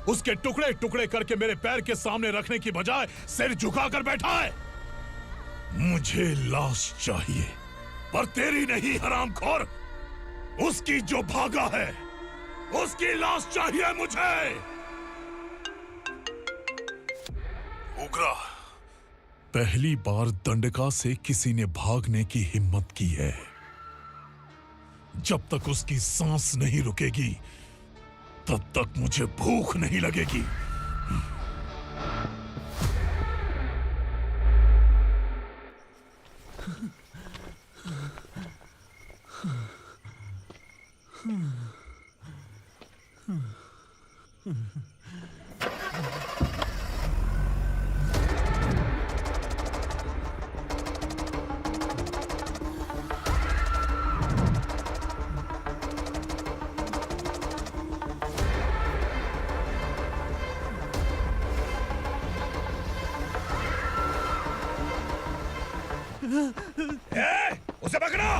Speaker 7: उसके टुकड़े टुकड़े करके मेरे पैर के सामने रखने की बजाय सिर झुकाकर बैठा है। मुझे लाश चाहिए, पर तेरी नहीं हरामखोर, उसकी जो भागा है उसकी लाश चाहिए मुझे। उग्रा, पहली बार दंडका से किसी ने भागने की हिम्मत की है। जब तक उसकी सांस नहीं रुकेगी तब तक मुझे भूख नहीं लगेगी।
Speaker 6: उसे पकड़ो।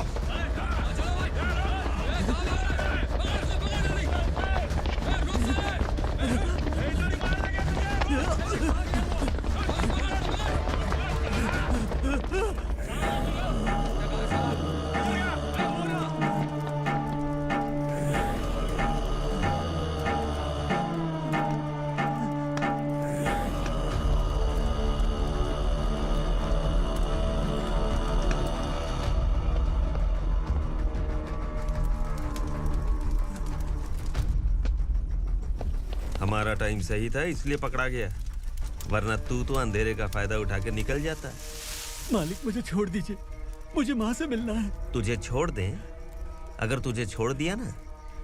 Speaker 13: हमारा टाइम सही था इसलिए पकड़ा गया, वरना तू तो अंधेरे का फायदा उठा के निकल जाता।
Speaker 16: मालिक मुझे छोड़ दीजिए, मुझे माँ से मिलना है।
Speaker 13: तुझे छोड़ दें? अगर तुझे छोड़ दिया ना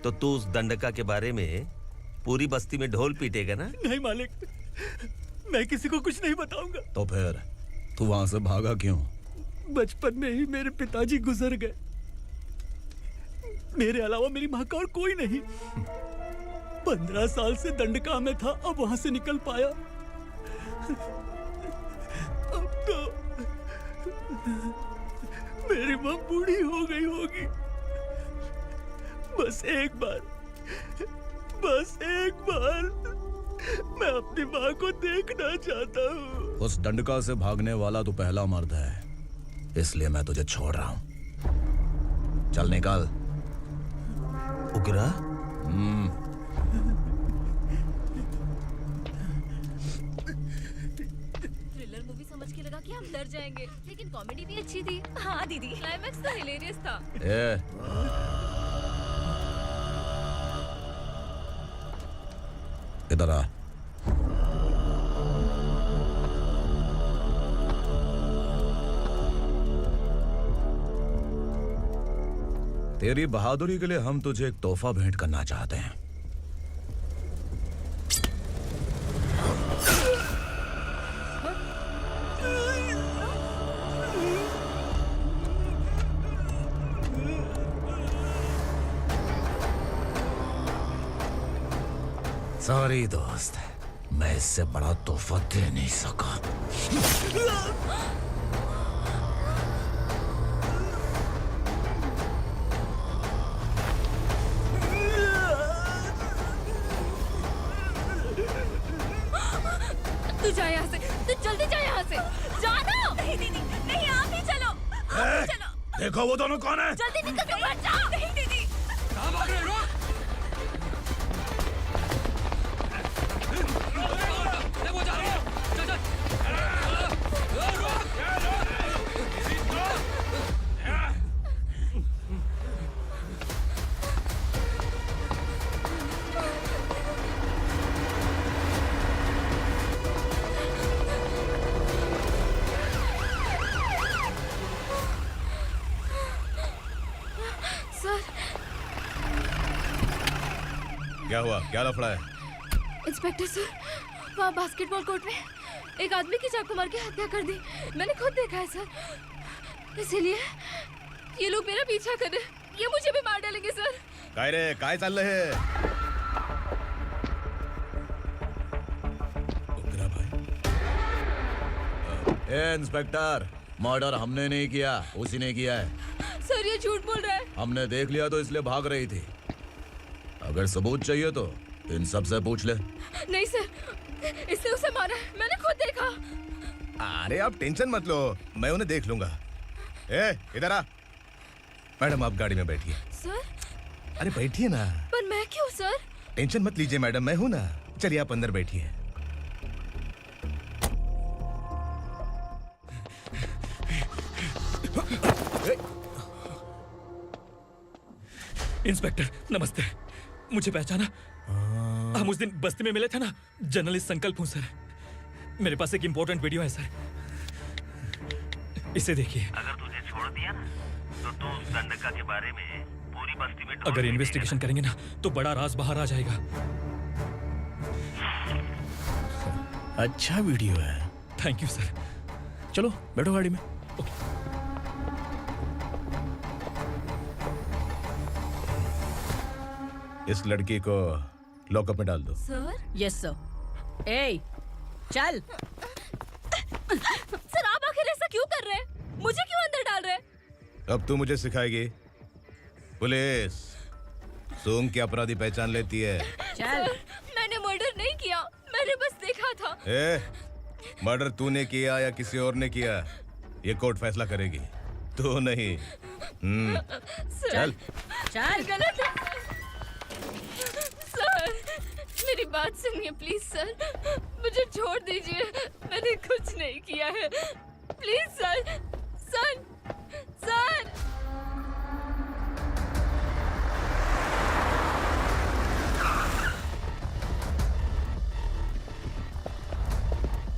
Speaker 13: तो तू उस दंडका के बारे में पूरी बस्ती में ढोल पीटेगा ना।
Speaker 16: नहीं मालिक, मैं किसी को कुछ नहीं बताऊंगा।
Speaker 18: तो फिर तू वहां से भागा क्यों?
Speaker 16: बचपन में ही मेरे पिताजी गुजर गए, मेरे अलावा मेरी माँ का और कोई नहीं। 15 साल से दंडका में था, अब वहां से निकल पाया। अब तो मेरी माँ बूढ़ी हो गई होगी। बस एक बार मैं अपनी माँ को देखना चाहता हूँ।
Speaker 18: उस दंडका से भागने वाला तो पहला मर्द है, इसलिए मैं तुझे छोड़ रहा हूँ। चल निकल।
Speaker 13: उग्रा?
Speaker 15: थ्रिलर मूवी समझ के लगा कि हम डर जाएंगे, लेकिन कॉमेडी भी अच्छी थी। हाँ दीदी, क्लाइमैक्स तो हिलेरियस था।
Speaker 18: इधर आ। तेरी बहादुरी के लिए हम तुझे एक तोहफा भेंट करना चाहते हैं। सॉरी दोस्त, मैं इससे बड़ा तोहफा दे नहीं सका।
Speaker 15: तू जा यहाँ से, तू जल्दी जा यहाँ से। जानो। नहीं दीदी, नहीं आप ही चलो। आप ही चलो।
Speaker 6: देखो वो दोनों कौन है?
Speaker 15: जल्दी निकल के मत जाओ। नहीं दीदी।
Speaker 14: कहाँ भाग रहे हो? वो जा रहे हो। चल चल।
Speaker 15: सर।
Speaker 5: क्या हुआ? क्या लफड़ा है?
Speaker 15: इंस्पेक्टर सर, वहाँ बास्केटबॉल कोर्ट में एक आदमी की चाकू मार के हत्या कर दी। मैंने खुद देखा है सर, इसीलिए ये लोग मेरा पीछा कर रहे हैं। ये मुझे भी मार डालेंगे सर।
Speaker 5: काय रे, काय चाललंय हे?
Speaker 18: ए इंस्पेक्टर, मर्डर हमने नहीं किया, उसी ने किया है।
Speaker 15: सर ये झूठ बोल रहा है।
Speaker 18: हमने देख लिया तो इसलिए भाग रही थी। अगर सबूत चाहिए तो इन सब से पूछ ले।
Speaker 15: नहीं सर, इसने उसे मारा है, मैंने खुद देखा।
Speaker 5: अरे आप टेंशन मत लो, मैं उन्हें देख लूंगा। ए, इधर आ। मैडम आप गाड़ी में बैठिए।
Speaker 15: सर?
Speaker 5: अरे बैठिए ना।
Speaker 15: पर मैं क्यों सर?
Speaker 5: टेंशन मत लीजिए मैडम, मैं हूं ना। चलिए आप अंदर बैठिए।
Speaker 16: इंस्पेक्टर नमस्ते, मुझे पहचाना? हम उस दिन बस्ती में मिले थे ना, जर्नलिस्ट संकल्प हूं सर। मेरे पास एक इंपॉर्टेंट वीडियो है सर, इसे देखिए।
Speaker 13: अगर तुझे छोड़ दिया ना तो तू उस दंडका के बारे में पूरी बस्ती में
Speaker 16: अगर इन्वेस्टिगेशन करेंगे ना तो बड़ा राज बाहर आ जाएगा।
Speaker 10: अच्छा वीडियो है।
Speaker 16: Thank you sir.
Speaker 10: चलो बैठो गाड़ी में।
Speaker 5: इस लड़की को लॉकअप में डाल दो।
Speaker 4: सर? Yes sir. ए, चल।
Speaker 15: सर आप आखिर ऐसा क्यों कर रहे हैं?
Speaker 4: मुझे क्यों अंदर डाल रहे?
Speaker 5: अब तू मुझे सिखाएगी? पुलिस सूंघ के अपराधी पहचान लेती है।
Speaker 15: सर, मैंने मर्डर नहीं किया, मैंने बस देखा था।
Speaker 5: मर्डर तूने किया या किसी और ने किया, ये कोर्ट फैसला करेगी, तू नहीं। चल
Speaker 4: चल।
Speaker 15: गलत है सर, मेरी बात सुनिए प्लीज सर, मुझे छोड़ दीजिए, मैंने कुछ नहीं किया है, please sir. Sir sir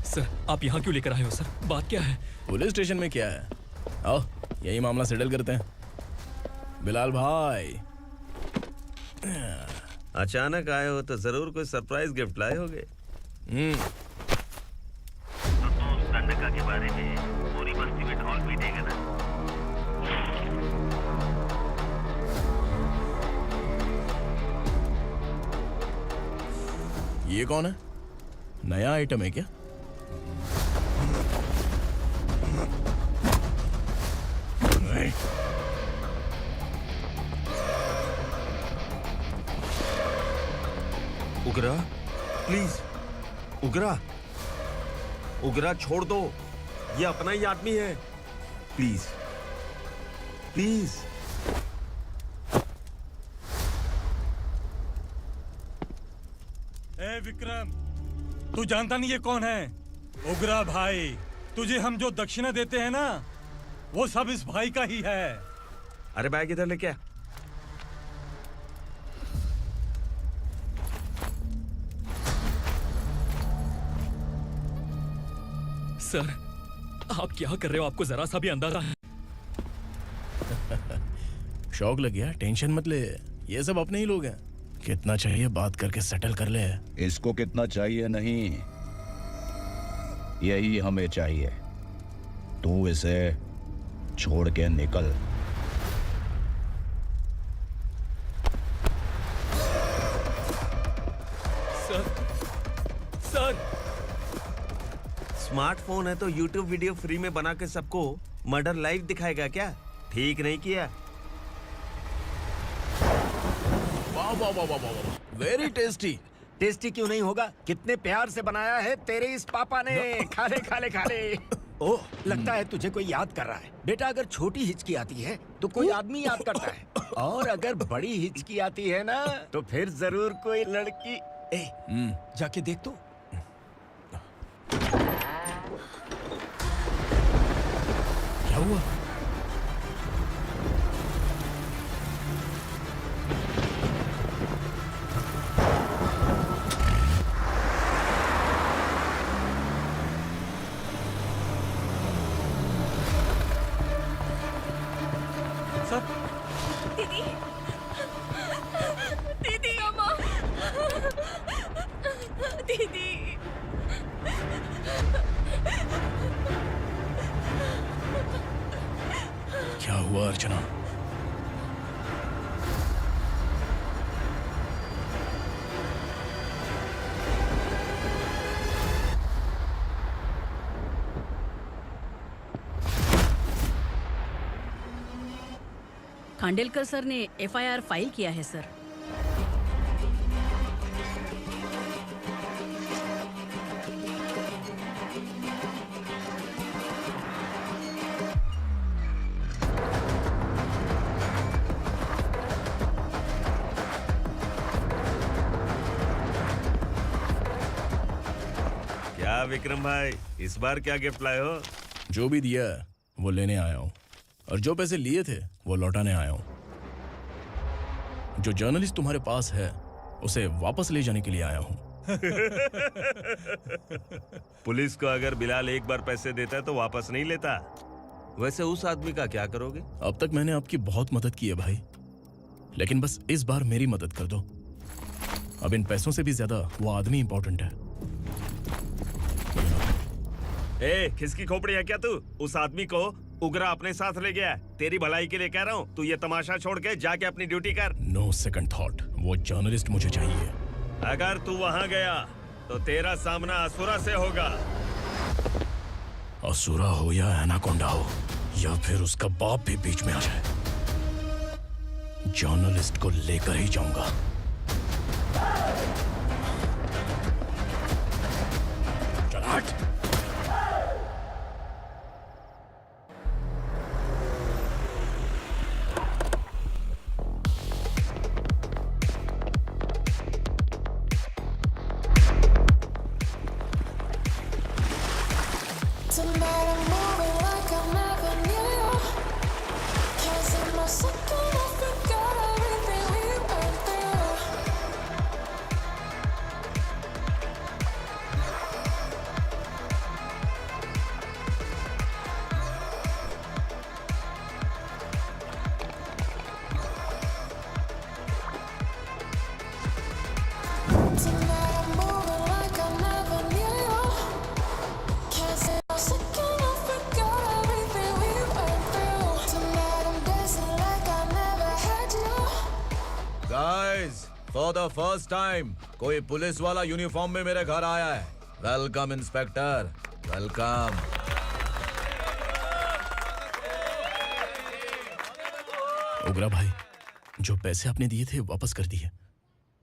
Speaker 16: sir, आप यहाँ क्यों लेकर आए हो सर? बात क्या है?
Speaker 10: पुलिस स्टेशन में क्या है? आओ यही मामला सेटल करते हैं। बिलाल भाई,
Speaker 13: अचानक आए हो तो जरूर कोई सरप्राइज गिफ्ट लाए होगे। तो दंडका के बारे में पूरी बस्ती में ढोल पीटेगा ना।
Speaker 10: ये कौन है? नया आइटम है क्या?
Speaker 13: उगरा, प्लीज उगरा, उगरा छोड़ दो, ये अपना ही आदमी है, प्लीज प्लीज।
Speaker 8: ए विक्रम, तू जानता नहीं ये कौन है? उगरा भाई, तुझे हम जो दक्षिणा देते हैं ना, वो सब इस भाई का ही है।
Speaker 13: अरे बैग इधर लेके आ।
Speaker 16: सर, आप क्या कर रहे हो? आपको जरा सा भी अंदाजा है?
Speaker 10: शौक लग गया? टेंशन मत ले, ये सब अपने ही लोग हैं। कितना चाहिए बात करके सेटल कर ले।
Speaker 18: इसको कितना चाहिए नहीं, यही हमें चाहिए। तू इसे छोड़ के निकल।
Speaker 16: सर, सर,
Speaker 13: स्मार्टफोन है तो YouTube वीडियो फ्री में बना के सबको मर्डर लाइव दिखाएगा क्या? ठीक नहीं किया।
Speaker 10: वाह वाह वाह वाह वाह, वेरी टेस्टी।
Speaker 9: टेस्टी क्यों नहीं होगा? कितने प्यार से बनाया है तेरे इस पापा ने। खा ले खा ले खा ले। ओह, लगता है तुझे कोई याद कर रहा है। बेटा, अगर छोटी हिचकी आती है तो कोई आदमी याद करता है, और अगर बड़ी हिचकी आती है ना तो फिर जरूर कोई लड़की। जाके देख तो।
Speaker 10: क्या हुआ?
Speaker 15: दीदी, दीदी, अम्मा, दीदी।
Speaker 10: क्या हुआ अर्चना?
Speaker 4: खांडेलकर सर ने FIR फाइल किया है सर।
Speaker 13: क्या विक्रम भाई, इस बार क्या गिफ्ट लाए हो?
Speaker 10: जो भी दिया है वो लेने आया हूँ, और जो पैसे लिए थे वो लौटाने आया हूँ। जो जर्नलिस्ट तुम्हारे पास है उसे वापस ले जाने के लिए आया हूँ।
Speaker 13: पुलिस को अगर बिलाल एक बार पैसे देता है तो वापस नहीं लेता। वैसे उस आदमी का क्या करोगे?
Speaker 10: अब तक मैंने आपकी बहुत मदद की है भाई, लेकिन बस इस बार मेरी मदद कर दो। अब इन पैसों से भी ज्यादा वो आदमी इंपॉर्टेंट है।
Speaker 13: खिसकी खोपड़ी है क्या तू? उस आदमी को उगरा अपने साथ ले गया। तेरी भलाई के लिए कह रहा हूँ, तू ये तमाशा छोड़ के जाके अपनी ड्यूटी कर।
Speaker 10: नो सेकंड थॉट, वो जर्नलिस्ट मुझे चाहिए।
Speaker 13: अगर तू वहाँ गया तो तेरा सामना असुरा से होगा।
Speaker 10: असुरा हो या एनाकोंडा हो, या फिर उसका बाप भी बीच में आ जाए, जर्नलिस्ट को लेकर ही जाऊंगा। चल हट।
Speaker 18: फॉर द फर्स्ट टाइम कोई पुलिस वाला यूनिफॉर्म में मेरे घर आया है। Welcome inspector, welcome.
Speaker 10: उग्रा भाई, जो पैसे आपने दिए थे वापस कर दिए।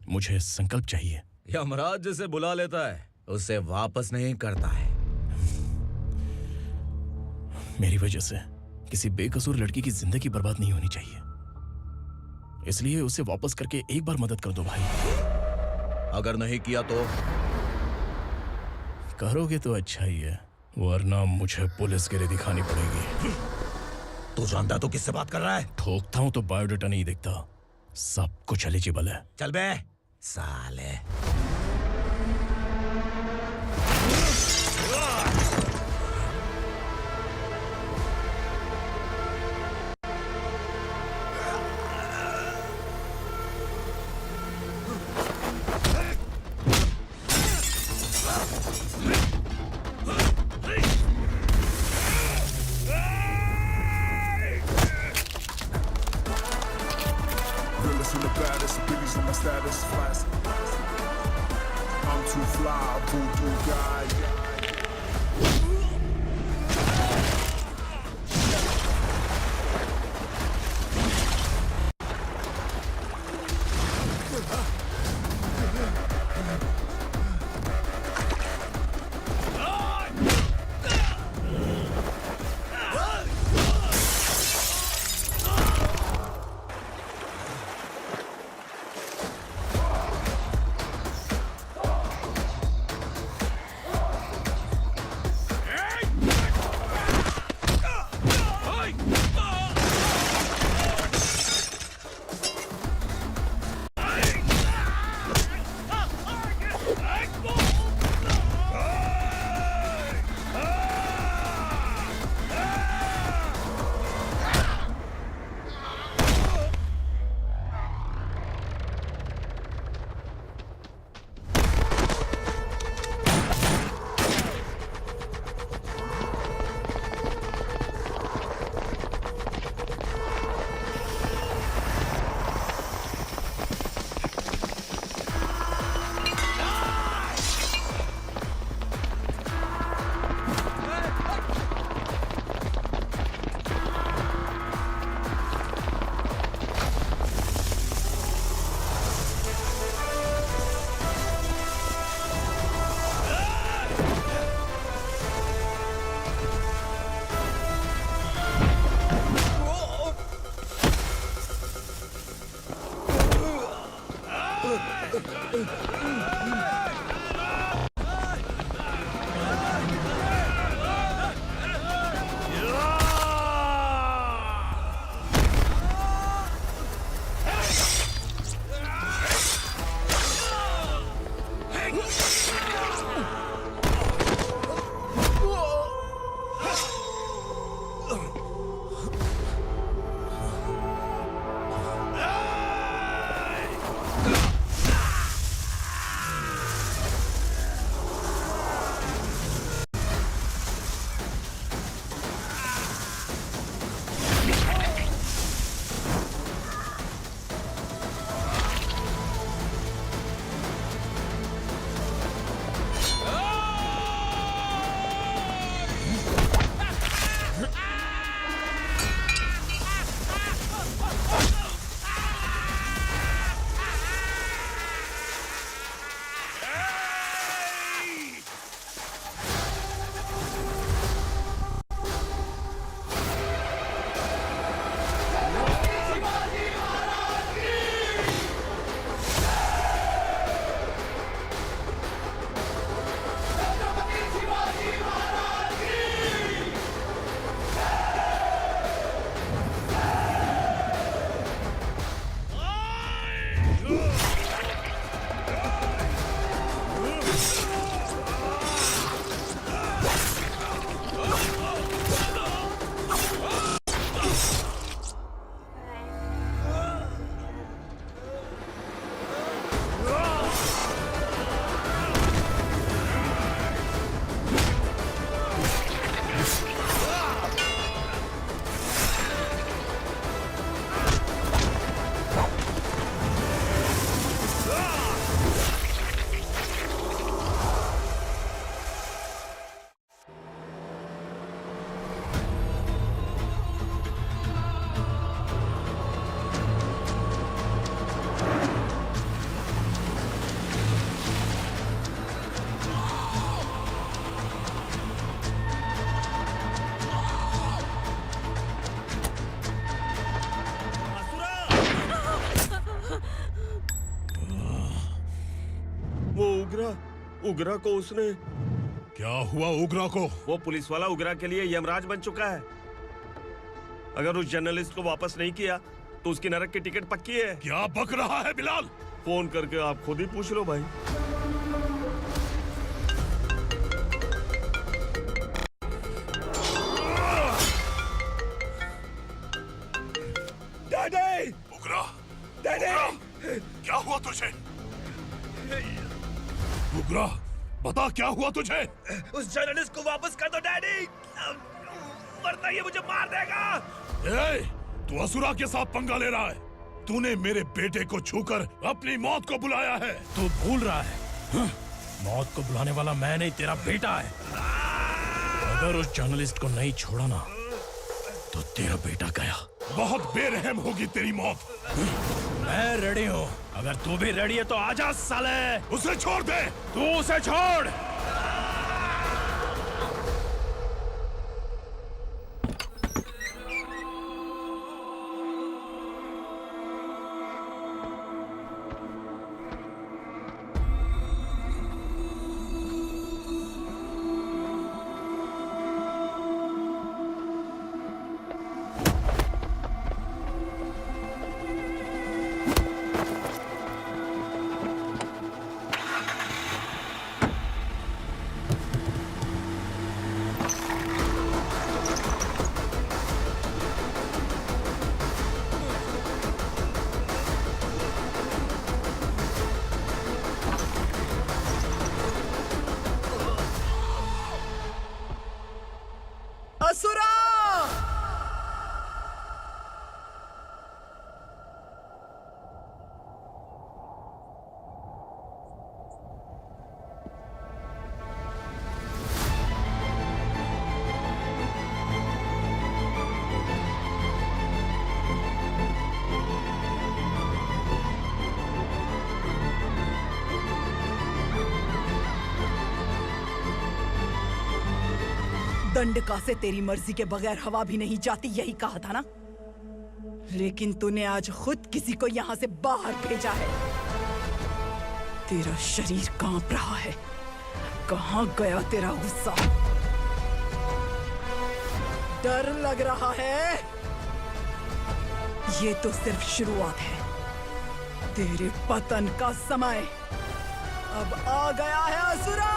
Speaker 10: मुझे संकल्प चाहिए।
Speaker 18: यमराज जिसे बुला लेता है उसे वापस नहीं करता है।
Speaker 10: मेरी वजह से किसी बेकसूर लड़की की जिंदगी बर्बाद नहीं होनी चाहिए, इसलिए उसे वापस करके एक बार मदद कर दो भाई।
Speaker 18: अगर नहीं किया तो?
Speaker 10: करोगे तो अच्छा ही है, वरना मुझे पुलिसगिरी दिखानी पड़ेगी।
Speaker 18: तू जानता तो किससे बात कर रहा है?
Speaker 10: ठोकता हूं तो बायोडाटा नहीं दिखता, सब कुछ एलिजिबल है।
Speaker 18: चल बे साले।
Speaker 13: उगरा को उसने।
Speaker 19: क्या हुआ उगरा को?
Speaker 13: वो पुलिस वाला उगरा के लिए यमराज बन चुका है। अगर उस जर्नलिस्ट को वापस नहीं किया तो उसकी नरक की टिकट पक्की है।
Speaker 19: क्या बक रहा है बिलाल?
Speaker 13: फोन करके आप खुद ही पूछ लो भाई।
Speaker 19: डैडी! उगरा! डैडी! क्या हुआ तुझे? उगरा, बता क्या हुआ तुझे?
Speaker 13: उस जर्नलिस्ट को वापस कर दो डैडी, वरना ये मुझे मार देगा।
Speaker 19: ए, तू असुरा के साथ पंगा ले रहा है। तूने मेरे बेटे को छूकर अपनी मौत को बुलाया है। तू भूल रहा है, मौत को बुलाने वाला मैं नहीं, तेरा बेटा है। अगर उस जर्नलिस्ट को नहीं छोड़ा ना तो तेरा बेटा गया। बहुत बेरहम होगी तेरी मौत। मैं रेडी हूँ। अगर तू भी रेडी है तो आजा साले। उसे छोड़ दे। तू उसे छोड़।
Speaker 11: असुरा!
Speaker 20: दंडका से तेरी मर्जी के बगैर हवा भी नहीं जाती, यही कहा था ना? लेकिन तूने आज खुद किसी को यहाँ से बाहर भेजा है। तेरा शरीर कांप रहा है। कहाँ गया तेरा गुस्सा? डर लग रहा है? ये तो सिर्फ शुरुआत है। तेरे पतन का समय अब आ गया है असुरा।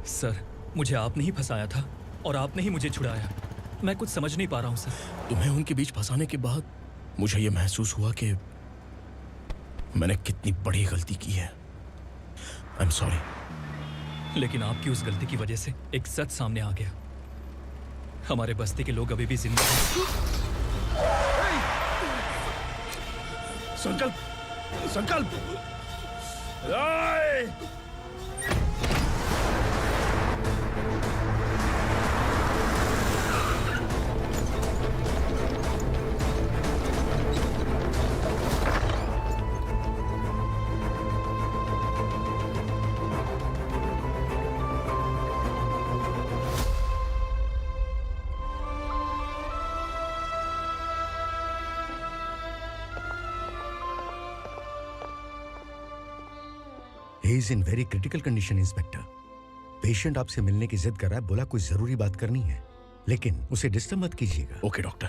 Speaker 16: सर, मुझे आपने ही फंसाया था और आपने ही मुझे छुड़ाया। मैं कुछ समझ नहीं पा रहा हूँ सर।
Speaker 10: तुम्हें उनके बीच फंसाने के बाद मुझे यह महसूस हुआ कि मैंने कितनी बड़ी गलती की है। I am sorry.
Speaker 16: लेकिन आपकी उस गलती की वजह से एक सच सामने आ गया। हमारे बस्ती के लोग अभी भी जिंदा हैं।
Speaker 10: संकल्प! संकल्प!
Speaker 17: He is in very critical condition, inspector. Patient आपसे मिलने की जिद कर रहा है, बोला कोई जरूरी बात करनी है, लेकिन उसे डिस्टर्ब मत कीजिएगा।
Speaker 10: Okay doctor.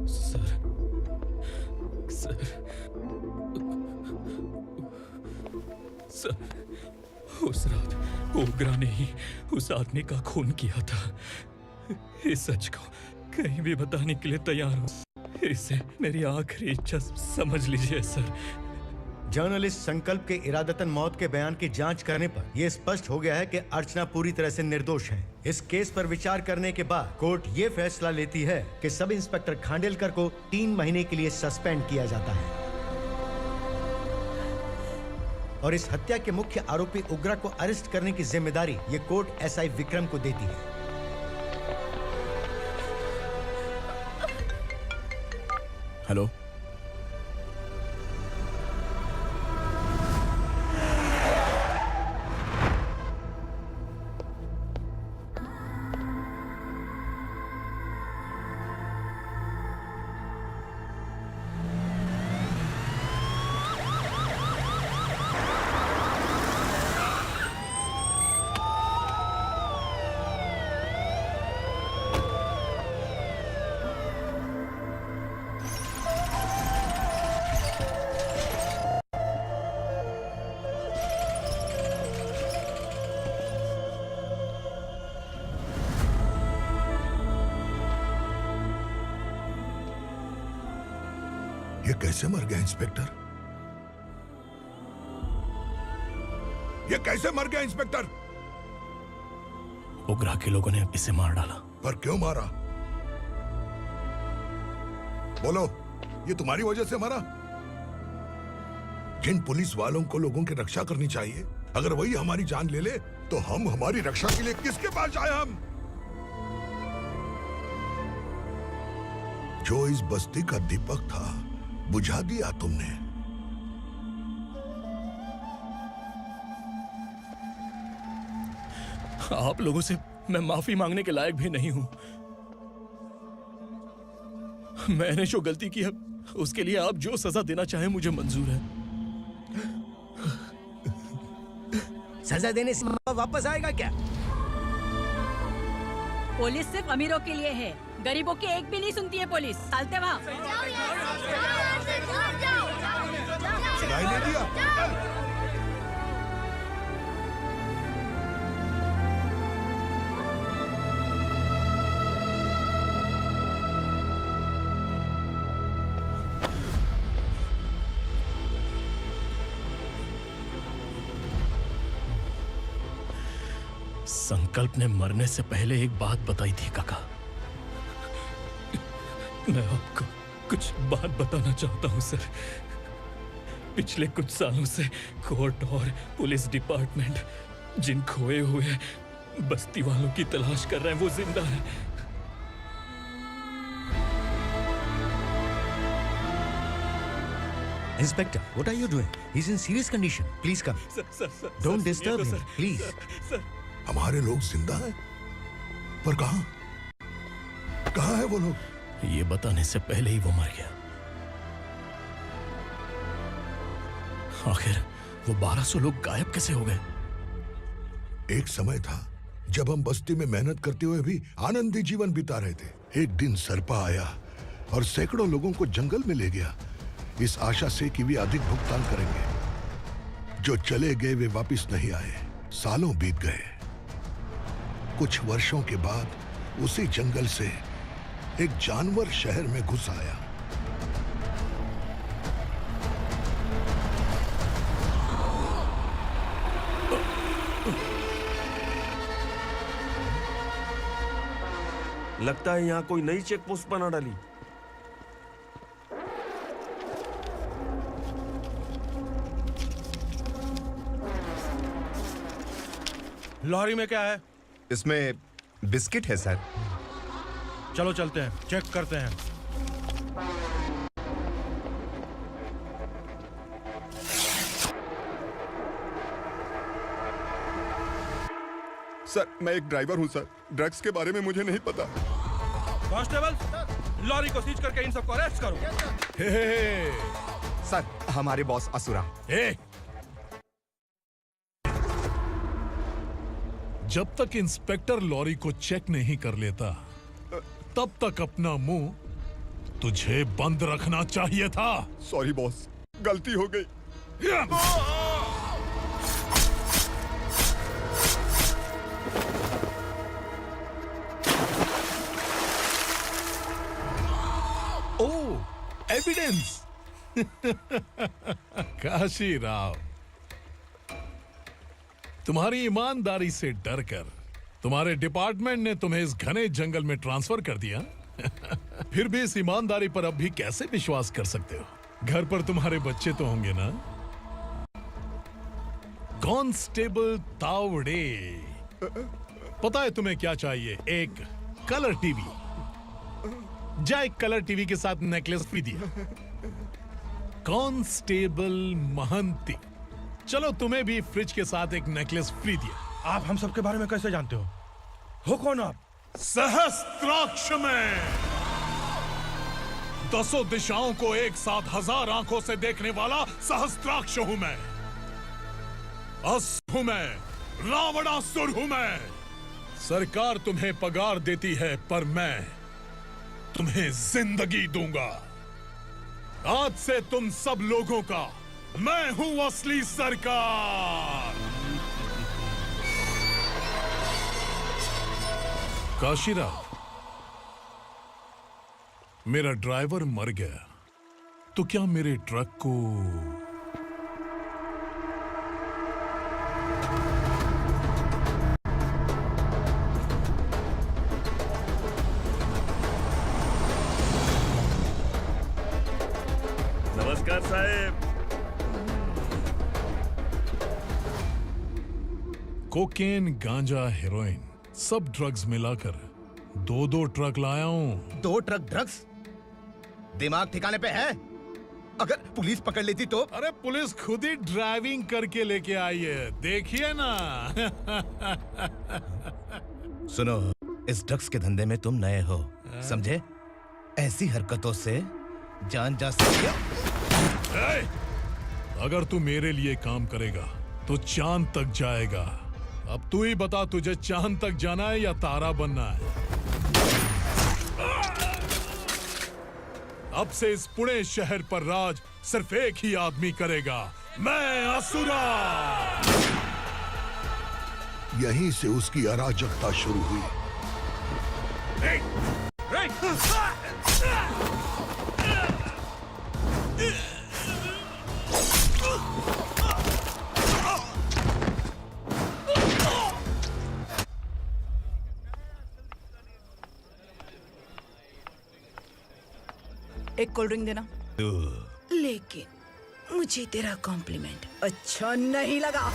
Speaker 16: Sir, sir, sir, उस रात ओग्रा ने ही उस आदमी का खून किया था। इस सच को कहीं भी बताने के लिए तैयार हूँ। इसे मेरी आखिरी इच्छा समझ लीजिए सर।
Speaker 17: जर्नलिस्ट संकल्प के इरादतन मौत के बयान की जांच करने पर यह स्पष्ट हो गया है कि अर्चना पूरी तरह से निर्दोष है। इस केस पर विचार करने के बाद कोर्ट ये फैसला लेती है कि सब इंस्पेक्टर खांडेलकर को 3 महीने के लिए सस्पेंड किया जाता है और इस हत्या के मुख्य आरोपी उग्रा को अरेस्ट करने की जिम्मेदारी ये कोर्ट एसआई विक्रम को देती है।
Speaker 10: हेलो,
Speaker 7: ये कैसे मर गया इंस्पेक्टर? ये कैसे मर गया इंस्पेक्टर?
Speaker 10: उग्रा के लोगों ने इसे मार डाला।
Speaker 7: पर क्यों मारा? बोलो, ये तुम्हारी वजह से मरा? जिन पुलिस वालों को लोगों की रक्षा करनी चाहिए, अगर वही हमारी जान ले ले तो हम हमारी रक्षा के लिए किसके पास जाए? हम जो इस बस्ती का दीपक था बुझा दिया तुमने।
Speaker 10: आप लोगों से मैं माफी मांगने के लायक भी नहीं हूं। मैंने जो गलती की है उसके लिए आप जो सजा देना चाहे मुझे मंजूर है।
Speaker 17: सजा देने से वापस आएगा क्या?
Speaker 4: पुलिस सिर्फ अमीरों के लिए है, गरीबों की एक भी नहीं सुनती है पुलिस। चलते वहाँ।
Speaker 7: सुनाई नहीं दिया?
Speaker 10: संकल्प ने मरने से पहले एक बात बताई थी काका।
Speaker 16: मैं आपको कुछ बात बताना चाहता हूं सर। पिछले कुछ सालों से कोर्ट और पुलिस डिपार्टमेंट जिन खोए हुए बस्ती वालों की तलाश कर रहे हैं वो जिंदा है।
Speaker 17: Inspector, what are you doing? He's in serious condition. Please come.
Speaker 16: Sir,
Speaker 17: Don't disturb him, please.
Speaker 16: Sir,
Speaker 7: हमारे लोग जिंदा हैं? पर कहां? कहां है वो लोग?
Speaker 10: ये बताने से पहले ही वो मर गया। आखिर वो 1200 लोग गायब कैसे हो गए?
Speaker 7: एक समय था जब हम बस्ती में मेहनत करते हुए भी आनंदी जीवन बिता रहे थे। एक दिन सरपा आया और सैकड़ों लोगों को जंगल में ले गया, इस आशा से कि वे अधिक भुगतान करेंगे। जो चले गए वे वापस नहीं आए। सालों बीत गए। कुछ वर्षों के बाद उसी जंगल से एक जानवर शहर में घुस आया।
Speaker 13: लगता है यहाँ कोई नई चेक पोस्ट बना डाली।
Speaker 8: लॉरी में क्या है?
Speaker 5: इसमें बिस्किट है सर।
Speaker 8: चलो चलते हैं, चेक करते हैं।
Speaker 6: सर, मैं एक ड्राइवर हूं सर। ड्रग्स के बारे में मुझे नहीं पता।
Speaker 8: कांस्टेबल, लॉरी को सीज करके इन सबको अरेस्ट करो।
Speaker 6: सर, हमारे बॉस असुरा।
Speaker 19: जब तक इंस्पेक्टर लॉरी को चेक नहीं कर लेता तब तक अपना मुंह तुझे बंद रखना चाहिए था।
Speaker 6: सॉरी बॉस, गलती हो गई।
Speaker 19: कॉन्फिडेंस। काशी राव, तुम्हारी ईमानदारी से डरकर तुम्हारे डिपार्टमेंट ने तुम्हें इस घने जंगल में ट्रांसफर कर दिया। फिर भी इस ईमानदारी पर अब भी कैसे विश्वास कर सकते हो? घर पर तुम्हारे बच्चे तो होंगे ना? कांस्टेबल तावड़े, पता है तुम्हें क्या चाहिए? एक कलर टीवी। जा एक कलर टीवी के साथ नेकलेस फ्री दिया। कांस्टेबल महंती, चलो तुम्हें भी फ्रिज के साथ एक नेकलेस फ्री दिया।
Speaker 1: आप हम सबके बारे में कैसे जानते हो कौन आप?
Speaker 19: सहस्त्राक्ष में 10 दिशाओं को एक साथ 1000 आंखों से देखने वाला सहस्त्राक्ष हूं मैं। असुर हूं मैं, रावणासुर हूं मैं। सरकार तुम्हें पगार देती है, पर मैं तुम्हें जिंदगी दूंगा। आज से तुम सब लोगों का मैं हूं असली सरकार। काशीराव, मेरा ड्राइवर मर गया, तो क्या मेरे ट्रक को
Speaker 1: नमस्कार साहब।
Speaker 19: कोकेन, गांजा, हेरोइन, सब ड्रग्स मिलाकर 2 ट्रक लाया हूं।
Speaker 5: 2 ट्रक ड्रग्स? दिमाग ठिकाने पे है? अगर पुलिस पकड़ लेती तो?
Speaker 19: अरे पुलिस खुद ही ड्राइविंग करके लेके आई है, देखिए ना।
Speaker 5: सुनो, इस ड्रग्स के धंधे में तुम नए हो, समझे? ऐसी हरकतों से जान जा सकती है।
Speaker 19: अगर तू मेरे लिए काम करेगा तो चांद तक जाएगा। अब तू ही बता, तुझे चांद तक जाना है या तारा बनना है? अब से इस पुणे शहर पर राज सिर्फ एक ही आदमी करेगा, मैं असुरा।
Speaker 7: यहीं से उसकी अराजकता शुरू हुई।
Speaker 20: एक कोल्ड ड्रिंक देना। लेकिन मुझे तेरा कॉम्प्लीमेंट अच्छा नहीं लगा।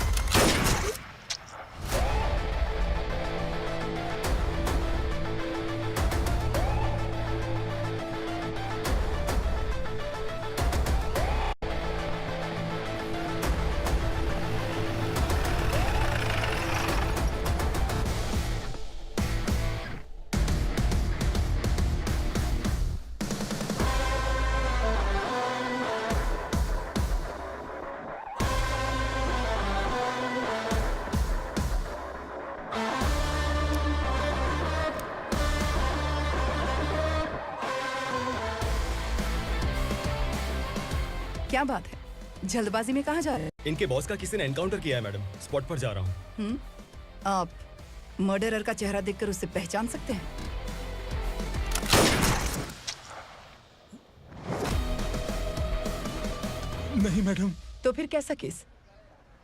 Speaker 20: क्या बात है, जल्दबाजी में कहाँ जा रहे हैं?
Speaker 2: इनके बॉस का किसी ने एनकाउंटर किया है मैडम, स्पॉट पर जा रहा हूँ।
Speaker 20: आप मर्डरर का चेहरा देखकर उसे पहचान सकते हैं?
Speaker 2: नहीं मैडम।
Speaker 20: तो फिर कैसा केस?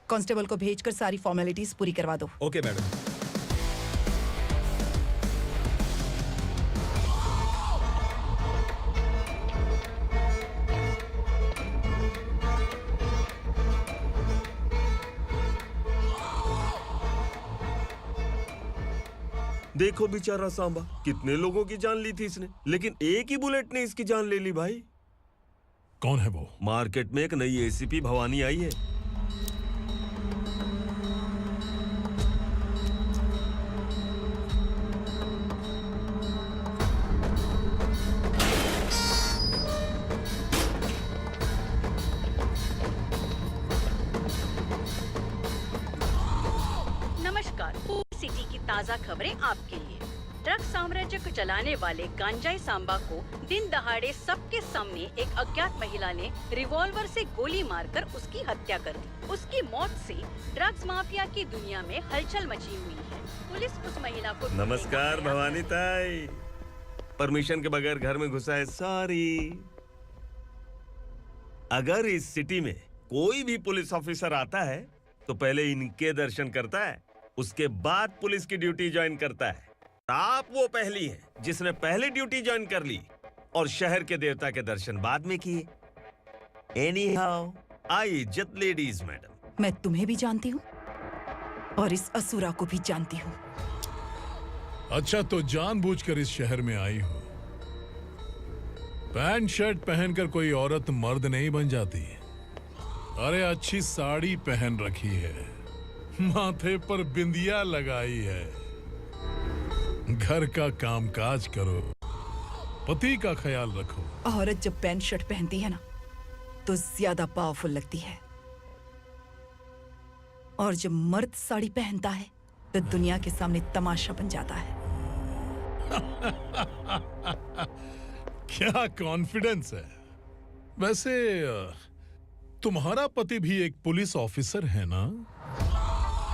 Speaker 20: कांस्टेबल को भेजकर सारी फॉर्मेलिटीज पूरी करवा दो।
Speaker 2: Okay madam.
Speaker 13: देखो बेचारा सांबा, कितने लोगों की जान ली थी इसने, लेकिन एक ही बुलेट ने इसकी जान ले ली भाई।
Speaker 19: कौन है वो?
Speaker 13: मार्केट में एक नई एसीपी भवानी आई है।
Speaker 4: नमस्कार, सिटी की ताज़ा खबरें आपके लिए। ड्रग साम्राज्य को चलाने वाले गांजाई सांबा को दिन दहाड़े सबके सामने एक अज्ञात महिला ने रिवॉल्वर से गोली मारकर उसकी हत्या कर दी। उसकी मौत से ड्रग्स माफिया की दुनिया में हलचल मची हुई है। पुलिस उस महिला को
Speaker 13: नमस्कार भवानी ताई, परमिशन के बगैर घर में घुसा है, सॉरी। अगर इस सिटी में कोई भी पुलिस ऑफिसर आता है तो पहले इनके दर्शन करता है, उसके बाद पुलिस की ड्यूटी ज्वाइन करता है। आप वो पहली है जिसने पहले ड्यूटी ज्वाइन कर ली और शहर के देवता के दर्शन बाद में किए। एनीहाउ, आई इज्जत लेडीज मैडम।
Speaker 20: मैं तुम्हें भी जानती हूँ और इस असुरा को भी जानती हूँ।
Speaker 19: अच्छा, तो जानबूझकर इस शहर में आई हो। पैंट शर्ट पहनकर कोई औरत मर्द नहीं बन जाती। अरे अच्छी साड़ी पहन रखी है, माथे पर बिंदिया लगाई है, घर का कामकाज करो, पति का ख्याल रखो।
Speaker 20: औरत जब पैंट शर्ट पहनती है ना तो ज्यादा पावरफुल लगती है, और जब मर्द साड़ी पहनता है तो दुनिया के सामने तमाशा बन जाता है।
Speaker 19: क्या कॉन्फिडेंस है। वैसे तुम्हारा पति भी एक पुलिस ऑफिसर है ना?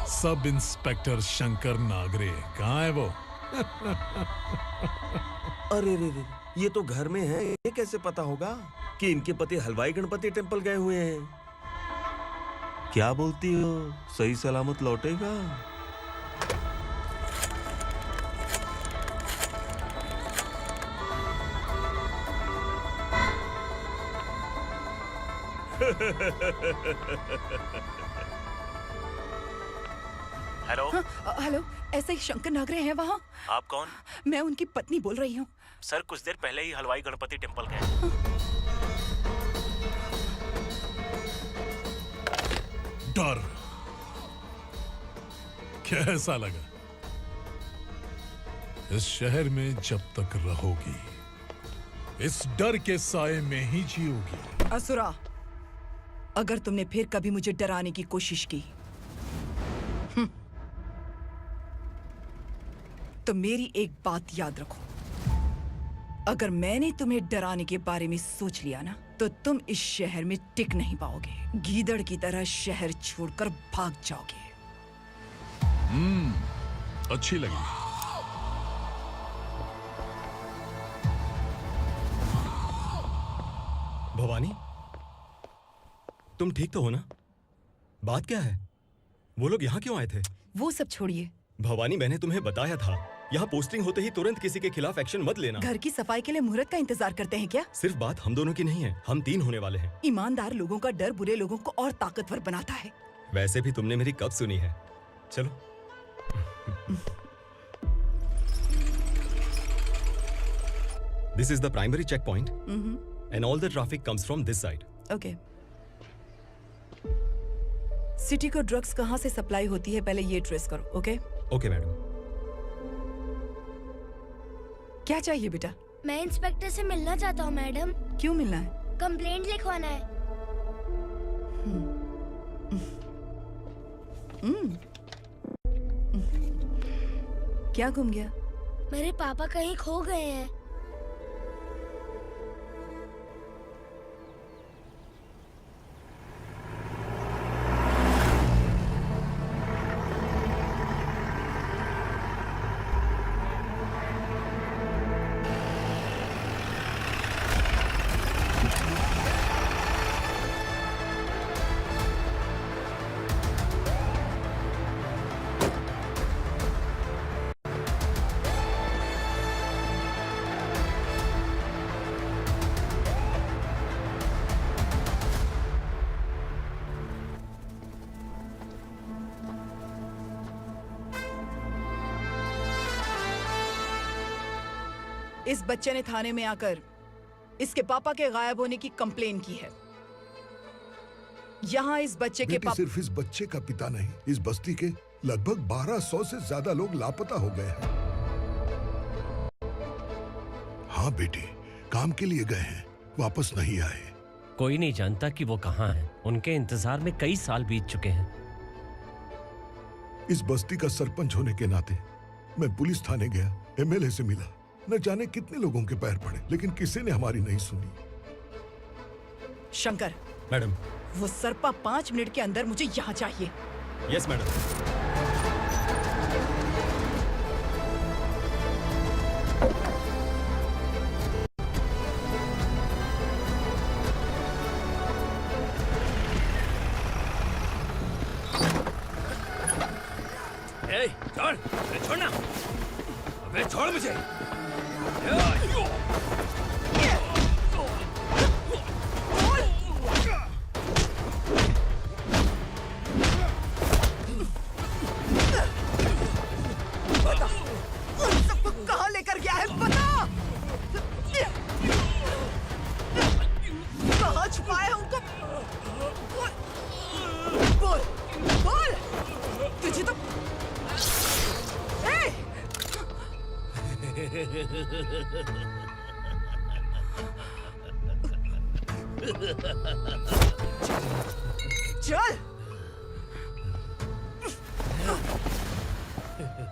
Speaker 19: सब इंस्पेक्टर शंकर नागरे कहाँ है वो?
Speaker 13: अरे रे रे, ये तो घर में है। ये कैसे पता होगा कि इनके पति हलवाई गणपति टेम्पल गए हुए हैं? क्या बोलती हो, सही सलामत लौटेगा?
Speaker 21: हेलो।
Speaker 20: हेलो, ऐसे ही शंकर नागरे हैं वहाँ?
Speaker 21: आप कौन?
Speaker 20: मैं उनकी पत्नी बोल रही हूँ।
Speaker 21: सर कुछ देर पहले ही हलवाई गणपति टेम्पल गए।
Speaker 19: डर कैसा लगा? इस शहर में जब तक रहोगी इस डर के साए में ही जियोगी।
Speaker 20: असुरा, अगर तुमने फिर कभी मुझे डराने की कोशिश की तो मेरी एक बात याद रखो, अगर मैंने तुम्हें डराने के बारे में सोच लिया ना तो तुम इस शहर में टिक नहीं पाओगे। गीदड़ की तरह शहर छोड़कर भाग जाओगे।
Speaker 19: अच्छी लगी।
Speaker 2: भवानी, तुम ठीक तो हो ना? बात क्या है? वो लोग यहाँ क्यों आए थे?
Speaker 20: वो सब छोड़िए
Speaker 2: भवानी, मैंने तुम्हें बताया था यहाँ पोस्टिंग होते ही तुरंत किसी के खिलाफ एक्शन मत लेना।
Speaker 20: घर की सफाई के लिए मुहूर्त का इंतजार करते हैं क्या?
Speaker 2: सिर्फ बात हम दोनों की नहीं है, हम 3 होने वाले हैं।
Speaker 20: ईमानदार लोगों का डर बुरे लोगों को और ताकतवर बनाता है।
Speaker 2: वैसे भी तुमने मेरी कब सुनी है? चलो। This is the primary checkpoint, and all the traffic comes from this side.
Speaker 20: Okay. City को ड्रग्स कहाँ से सप्लाई होती है पहले ये ट्रेस करो, ओके?
Speaker 2: Okay madam.
Speaker 20: क्या चाहिए बेटा?
Speaker 3: मैं इंस्पेक्टर से मिलना चाहता हूँ मैडम।
Speaker 20: क्यों मिलना है?
Speaker 3: कंप्लेंट लिखवाना है।
Speaker 20: क्या गुम गया?
Speaker 3: मेरे पापा कहीं खो गए हैं।
Speaker 20: इस बच्चे ने थाने में आकर इसके पापा के गायब होने की कंप्लेन की है। यहाँ इस बच्चे के पापा
Speaker 7: सिर्फ इस बच्चे का पिता नहीं, इस बस्ती के लगभग 1200 से ज्यादा लोग लापता हो गए हैं। हाँ बेटी, काम के लिए गए हैं, वापस नहीं आए।
Speaker 22: कोई नहीं जानता कि वो कहाँ हैं। उनके इंतजार में कई साल बीत चुके हैं।
Speaker 7: इस बस्ती का सरपंच होने के नाते मैं पुलिस थाने गया, एमएलए से मिला, न जाने कितने लोगों के पैर पड़े, लेकिन किसी ने हमारी नहीं सुनी।
Speaker 20: शंकर।
Speaker 2: मैडम।
Speaker 20: वो सरपा 5 मिनट के अंदर मुझे यहाँ चाहिए।
Speaker 2: Yes madam.
Speaker 6: छोड़, अबे छोड़ना, अबे छोड़ मुझे।
Speaker 20: कहाँ लेकर गया है बता। कहाँ छुपाया है उनको? बोल बोल, तुझे तो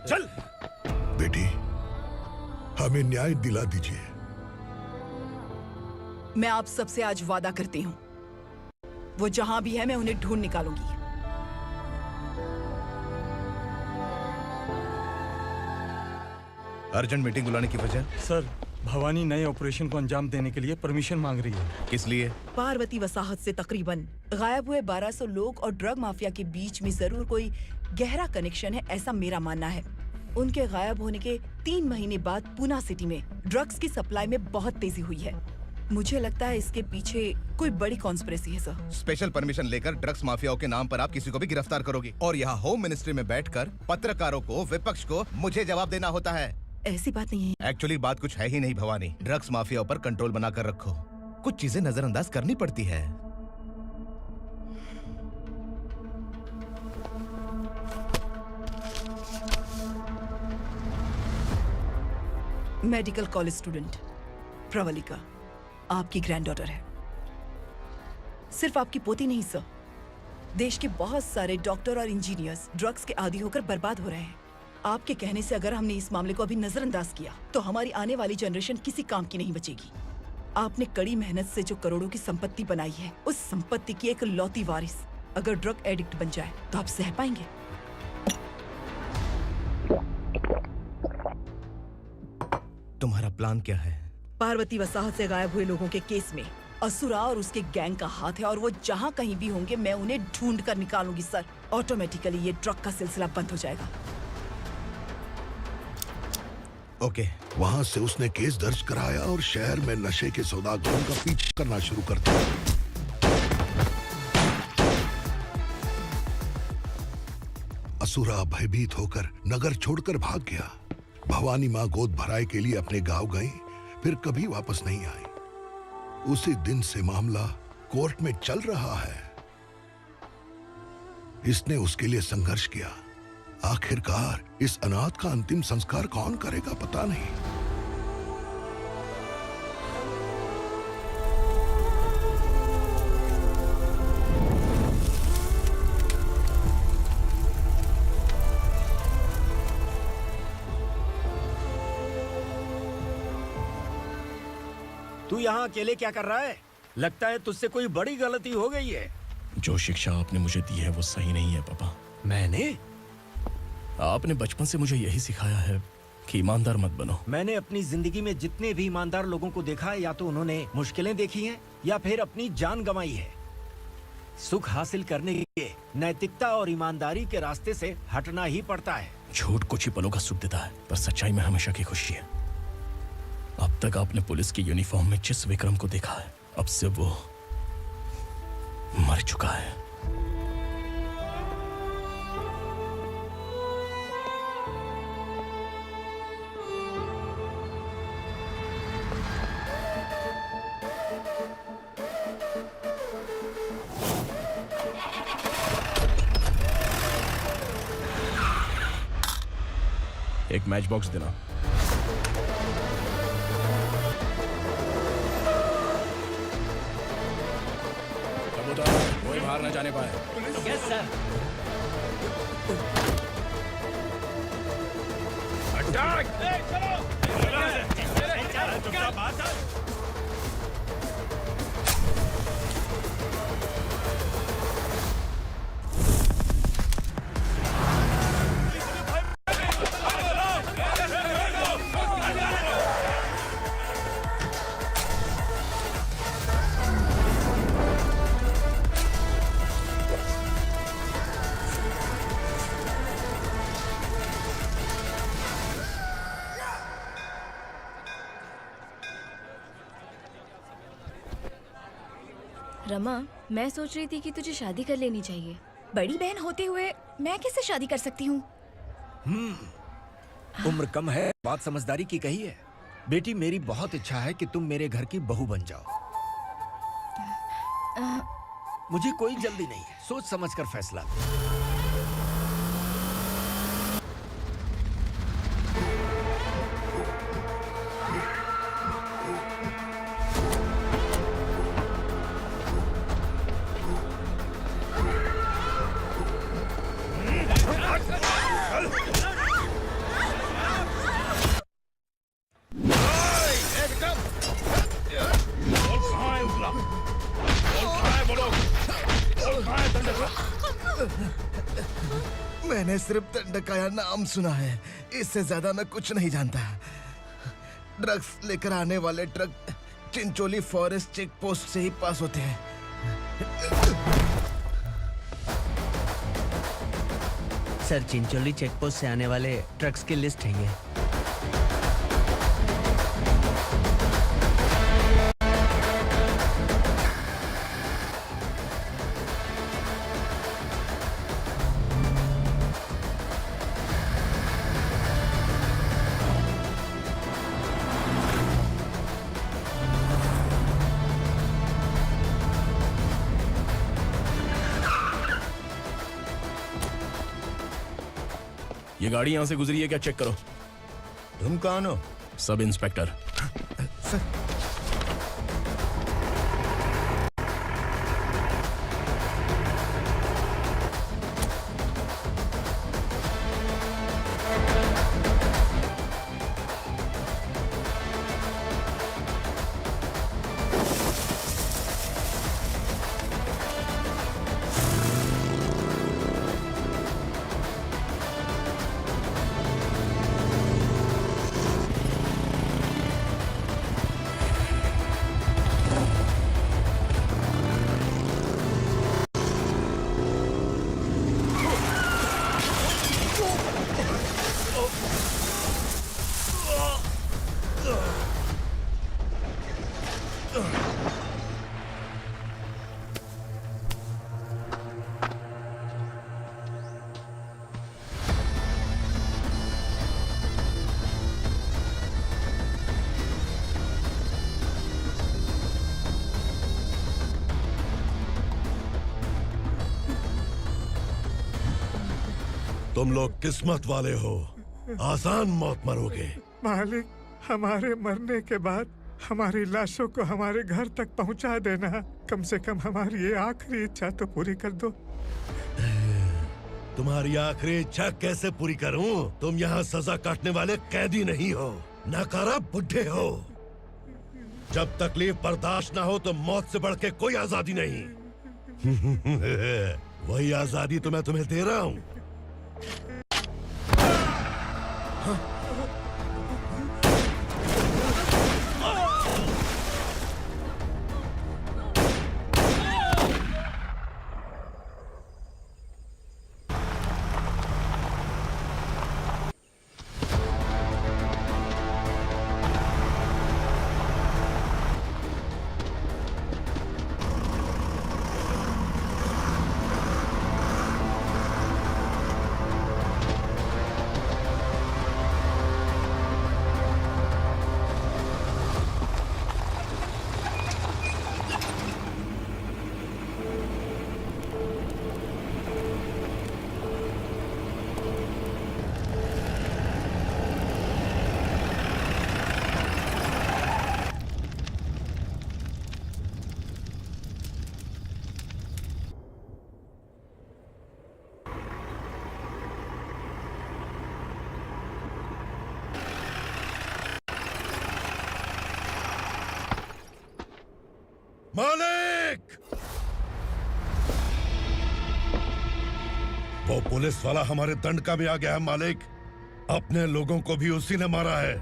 Speaker 20: चल
Speaker 7: चल बेटी, हमें न्याय दिला दीजिए।
Speaker 20: मैं आप सबसे आज वादा करती हूँ, वो जहां भी है मैं उन्हें ढूंढ निकालूंगी।
Speaker 5: अर्जेंट मीटिंग बुलाने की वजह?
Speaker 8: सर, भवानी नए ऑपरेशन को अंजाम देने के लिए परमिशन मांग रही है।
Speaker 5: किस लिए?
Speaker 20: पार्वती वसाहत से तकरीबन गायब हुए 1200 लोग और ड्रग माफिया के बीच में जरूर कोई गहरा कनेक्शन है, ऐसा मेरा मानना है। उनके गायब होने के 3 महीने बाद पूना सिटी में ड्रग्स की सप्लाई में बहुत तेजी हुई है। मुझे लगता है इसके पीछे कोई बड़ी कॉन्स्पिरेसी है सर।
Speaker 5: स्पेशल परमिशन लेकर ड्रग्स माफियाओं के नाम पर आप किसी को भी गिरफ्तार करोगे और यहाँ होम मिनिस्ट्री में बैठकर पत्रकारों को, विपक्ष को मुझे जवाब देना होता है।
Speaker 20: ऐसी बात नहीं है।
Speaker 5: एक्चुअली बात कुछ है ही नहीं भवानी। ड्रग्स माफियाओं पर कंट्रोल बनाकर रखो, कुछ चीजें नजरअंदाज करनी पड़ती है।
Speaker 20: मेडिकल कॉलेज स्टूडेंट प्रवलिका आपकी ग्रैंडडॉटर है। सिर्फ आपकी पोती नहीं सर, देश के बहुत सारे डॉक्टर और इंजीनियर्स ड्रग्स के आदी होकर बर्बाद हो रहे हैं। आपके कहने से अगर हमने इस मामले को अभी नजरअंदाज किया तो हमारी आने वाली जनरेशन किसी काम की नहीं बचेगी। आपने कड़ी मेहनत से जो करोड़ों की संपत्ति बनाई है, उस संपत्ति की एक लौती वारिस अगर ड्रग एडिक्ट बन जाए तो आप सह पाएंगे?
Speaker 5: तुम्हारा प्लान क्या है?
Speaker 20: पार्वती वसाहत से गायब हुए लोगों के केस में असुरा और उसके गैंग का हाथ है और वो जहाँ कहीं भी होंगे मैं उन्हें ढूंढ कर निकालूंगी सर। ऑटोमेटिकली ये ड्रग का सिलसिला बंद हो जाएगा।
Speaker 5: ओके।
Speaker 7: वहाँ से उसने केस दर्ज कराया और शहर में नशे के सौदागरों का पीछा करना शुरू कर दिया। असुरा भयभीत होकर नगर छोड़कर भाग गया। भवानी माँ गोद भराई के लिए अपने गांव गई, फिर कभी वापस नहीं आई। उसी दिन से मामला कोर्ट में चल रहा है। इसने उसके लिए संघर्ष किया। आखिरकार इस अनाथ का अंतिम संस्कार कौन करेगा पता नहीं।
Speaker 9: तू यहाँ अकेले क्या कर रहा है? लगता है तुझसे कोई बड़ी गलती हो गई है।
Speaker 10: जो शिक्षा आपने मुझे दी है वो सही नहीं है पापा।
Speaker 9: मैंने?
Speaker 10: आपने बचपन से मुझे यही सिखाया है कि ईमानदार मत बनो।
Speaker 9: मैंने अपनी जिंदगी में जितने भी ईमानदार लोगों को देखा है, या तो उन्होंने मुश्किलें देखी हैं या फिर अपनी जान गंवाई है। सुख हासिल करने के लिए नैतिकता और ईमानदारी के रास्ते से हटना ही पड़ता है।
Speaker 10: झूठ कुछ ही पलों का सुख देता है, पर सच्चाई में हमेशा की खुशी है। अब तक आपने पुलिस की यूनिफॉर्म में जिस विक्रम को देखा है, अब से वो मर चुका है। एक मैच बॉक्स देना। कबूतर, कोई बाहर न जाने पाए।
Speaker 11: Yes sir.
Speaker 6: अटैक!
Speaker 15: रमा, मैं सोच रही थी कि तुझे शादी कर लेनी चाहिए।
Speaker 20: बड़ी बहन होते हुए मैं कैसे शादी कर सकती हूँ?
Speaker 9: उम्र कम है, बात समझदारी की कही है। बेटी, मेरी बहुत इच्छा है कि तुम मेरे घर की बहू बन जाओ। मुझे कोई जल्दी नहीं है, सोच समझ कर फैसला।
Speaker 5: मैंने सिर्फ दंडकाया नाम सुना है, इससे ज्यादा मैं कुछ नहीं जानता। ड्रग्स लेकर आने वाले truck Chincholi forest check post से ही पास होते हैं।
Speaker 11: सर, चिंचोली चेक पोस्ट से आने वाले ट्रक्स की लिस्ट है ये।
Speaker 10: ये गाड़ी यहाँ से गुजरी है क्या, चेक करो।
Speaker 5: तुम कौन हो?
Speaker 10: Sub inspector.
Speaker 1: तुम लोग किस्मत वाले हो, आसान मौत मरोगे।
Speaker 12: मालिक, हमारे मरने के बाद हमारी लाशों को हमारे घर तक पहुंचा देना। कम से कम हमारी ये आखिरी इच्छा तो पूरी कर दो।
Speaker 1: तुम्हारी आखिरी इच्छा कैसे पूरी करूं? तुम यहाँ सजा काटने वाले कैदी नहीं हो, नकारा बुड्ढे हो। जब तकलीफ बर्दाश्त ना हो तो मौत से बढ़ के कोई आजादी नहीं। वही आजादी तो मैं तुम्हें दे रहा हूँ। मालिक! वो पुलिस वाला हमारे दंड का भी आ गया है मालिक। अपने लोगों को भी उसी ने मारा है।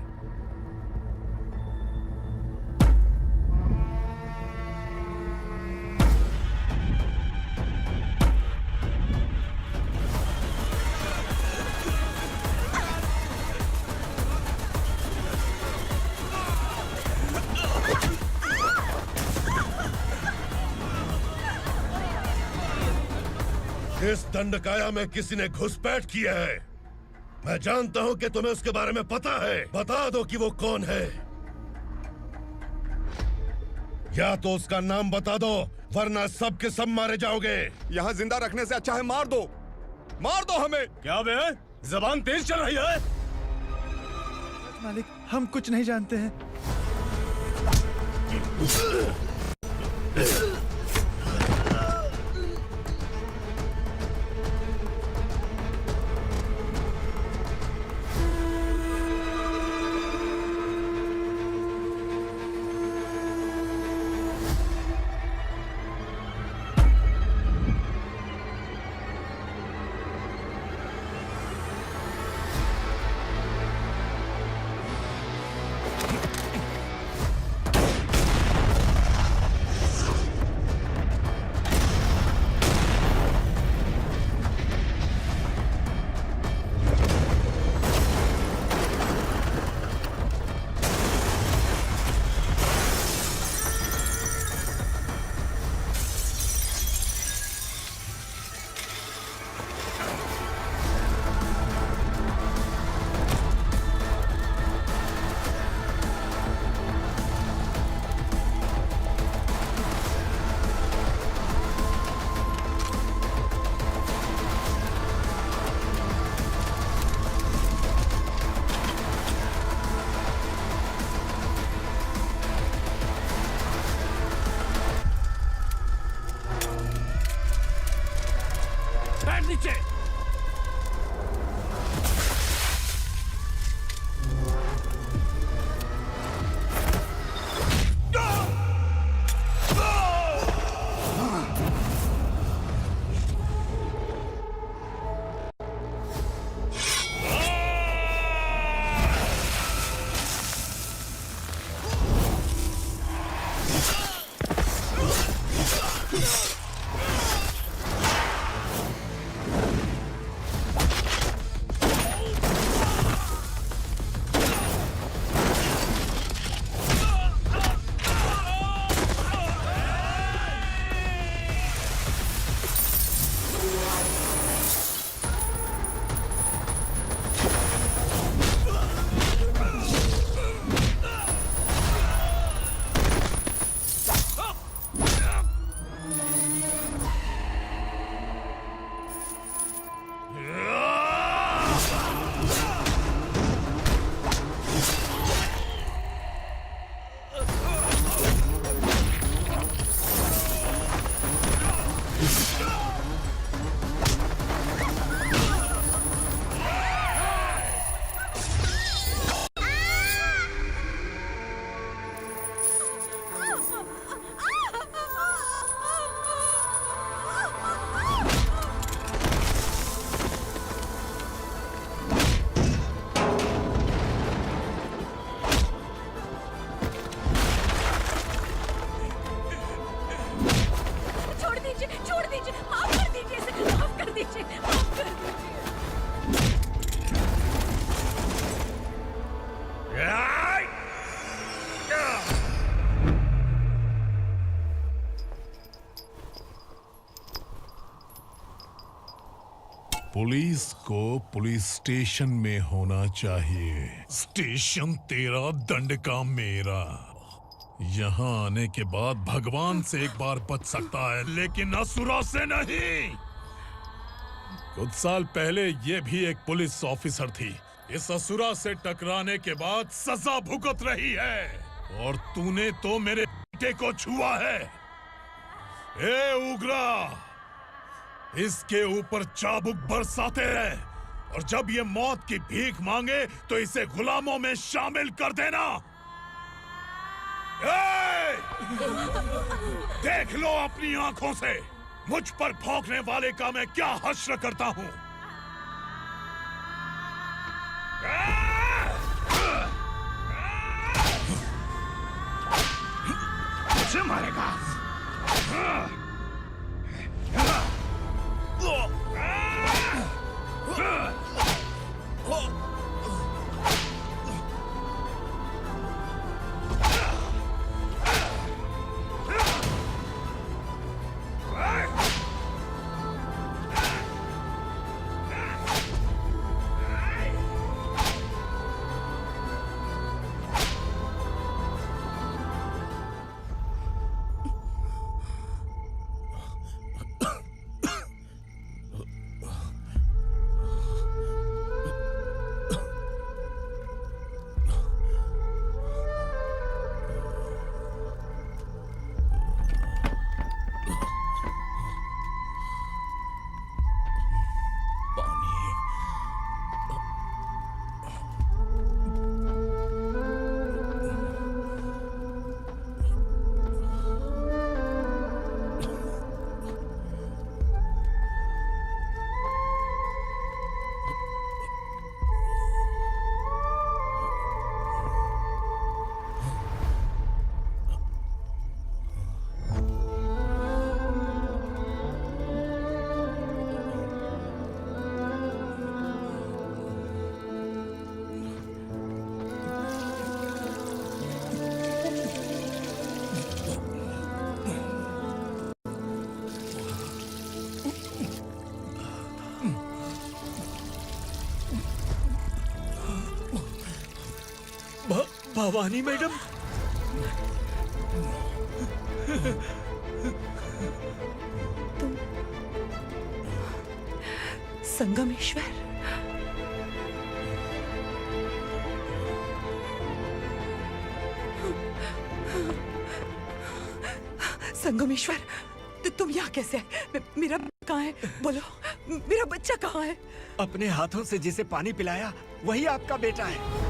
Speaker 1: इस दंडकाया में किसी ने घुसपैठ किया है। मैं जानता हूं कि तुम्हें उसके बारे में पता है। बता दो कि वो कौन है, या तो उसका नाम बता दो, वरना सब के सब मारे जाओगे।
Speaker 6: यहाँ जिंदा रखने से अच्छा है मार दो हमें।
Speaker 2: क्या बे, जबान तेज चल रही है?
Speaker 12: मालिक, हम कुछ नहीं जानते हैं।
Speaker 16: नीचे।
Speaker 19: पुलिस को पुलिस स्टेशन में होना चाहिए। स्टेशन तेरा, दंड का मेरा। यहाँ आने के बाद भगवान से एक बार बच सकता है, लेकिन असुरा से नहीं। कुछ साल पहले ये भी एक पुलिस ऑफिसर थी। इस असुरा से टकराने के बाद सजा भुगत रही है, और तूने तो मेरे बेटे को छुआ है। ए उग्रा, इसके ऊपर चाबुक बरसाते हैं, और जब ये मौत की भीख मांगे तो इसे गुलामों में शामिल कर देना। देख लो अपनी आंखों से मुझ पर भौंकने वाले का मैं क्या हश्र करता हूं।
Speaker 16: मुझे मारेगा।
Speaker 9: भवानी मैडम,
Speaker 20: संगमेश्वर, संगमेश्वर, तुम यहाँ कैसे आए? मेरा कहाँ है? बोलो, मेरा बच्चा कहाँ है?
Speaker 9: अपने हाथों से जिसे पानी पिलाया वही आपका बेटा है।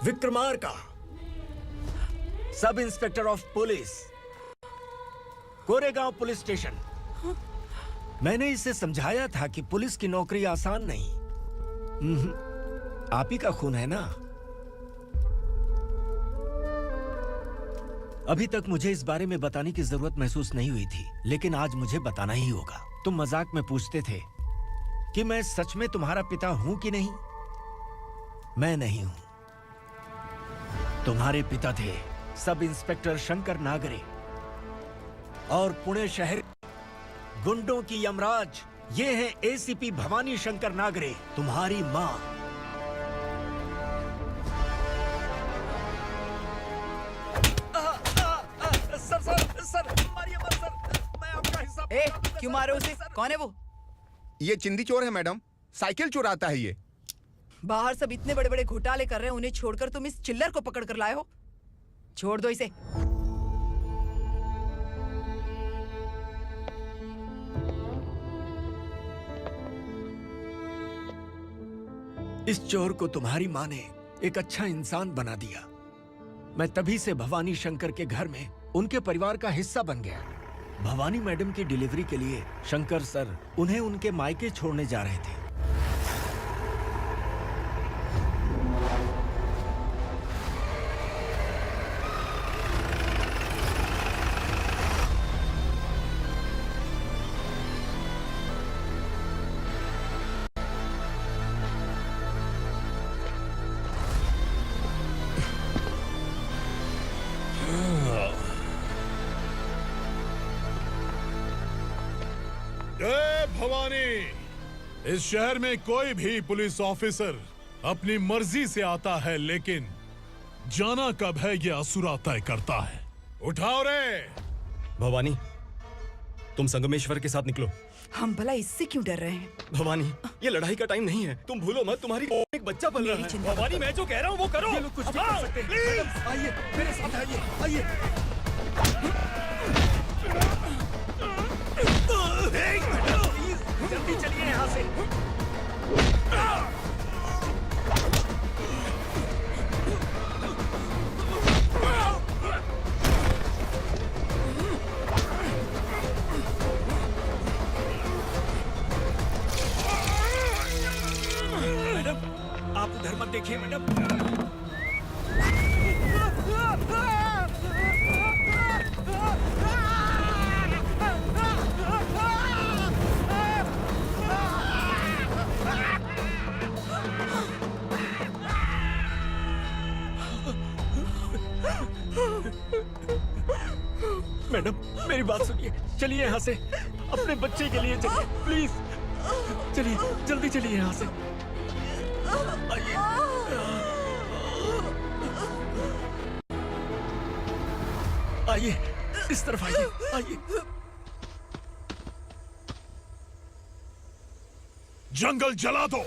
Speaker 9: Vikramarka, sub inspector of police, Koregaon police station. मैंने इसे समझाया था कि पुलिस की नौकरी आसान नहीं। आप ही का खून है ना। अभी तक मुझे इस बारे में बताने की जरूरत महसूस नहीं हुई थी, लेकिन आज मुझे बताना ही होगा। तुम मजाक में पूछते थे कि मैं सच में तुम्हारा पिता हूं कि नहीं। मैं नहीं हूं। तुम्हारे पिता थे सब इंस्पेक्टर शंकर नागरे, और पुणे शहर गुंडों की यमराज ये है एसीपी भवानी शंकर नागरे, तुम्हारी मां। सर, मारिए मत सर, मैं आपका हिस्सा।
Speaker 20: क्यों मारे उसे? कौन है वो?
Speaker 6: ये चिंदी चोर है मैडम, साइकिल चुराता है ये।
Speaker 20: बाहर सब इतने बड़े बड़े घोटाले कर रहे हैं, उन्हें छोड़कर तुम इस चिल्लर को पकड़ कर लाए हो। छोड़ दो इसे।
Speaker 9: इस चोर को तुम्हारी माँ ने एक अच्छा इंसान बना दिया। मैं तभी से भवानी शंकर के घर में उनके परिवार का हिस्सा बन गया। भवानी मैडम की डिलीवरी के लिए शंकर सर उन्हें उनके मायके छोड़ने जा रहे थे।
Speaker 19: जय भवानी। इस शहर में कोई भी पुलिस ऑफिसर अपनी मर्जी से आता है, लेकिन जाना कब है ये असुरा तय करता है। उठाओ रे।
Speaker 2: भवानी, तुम संगमेश्वर के साथ निकलो।
Speaker 20: हम भला इससे क्यों डर रहे हैं?
Speaker 2: भवानी, ये लड़ाई का टाइम नहीं है। तुम भूलो मत, तुम्हारी एक बच्चा पल रहा है। भवानी, मैं जो कह रहा हूँ वो करो।
Speaker 9: ये लोग कुछ भी कर सकते हैं। मैडम, आइए मेरे साथ आइए, आइए। जल्दी चलिए यहाँ से। मैडम, आप उधर मत देखिए मैडम। मैडम, मेरी बात सुनिए। चलिए यहाँ से, अपने बच्चे के लिए चलिए, प्लीज। चलिए, जल्दी चलिए यहाँ से। आइए, इस तरफ आइए, आइए।
Speaker 19: जंगल जला दो।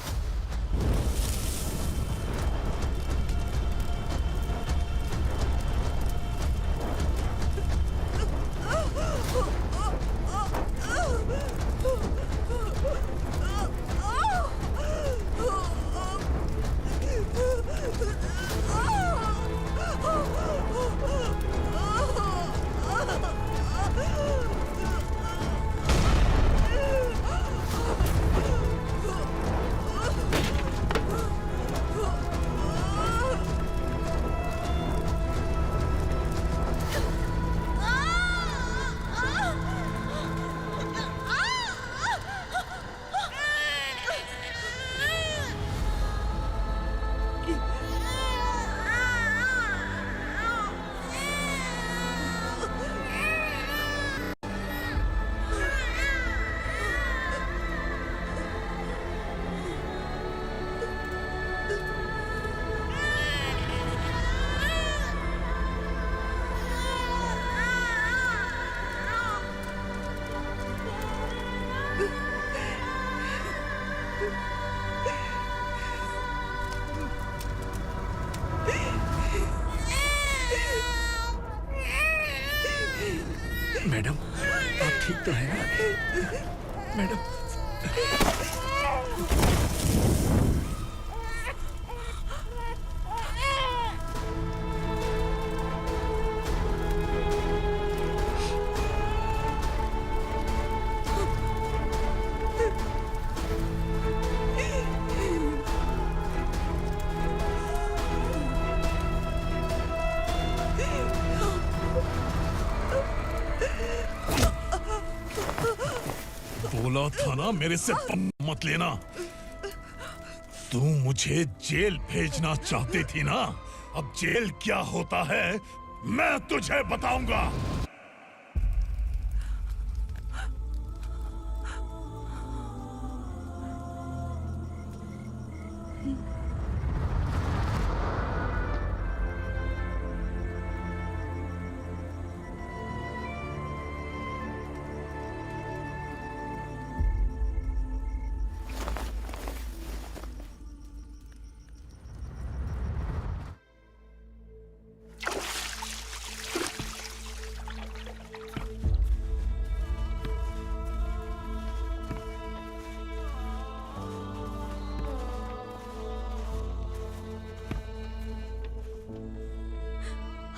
Speaker 9: ठीक तो है ना मैडम?
Speaker 19: बोला था ना मेरे से मत लेना। तू मुझे जेल भेजना चाहती थी ना, अब जेल क्या होता है मैं तुझे बताऊंगा।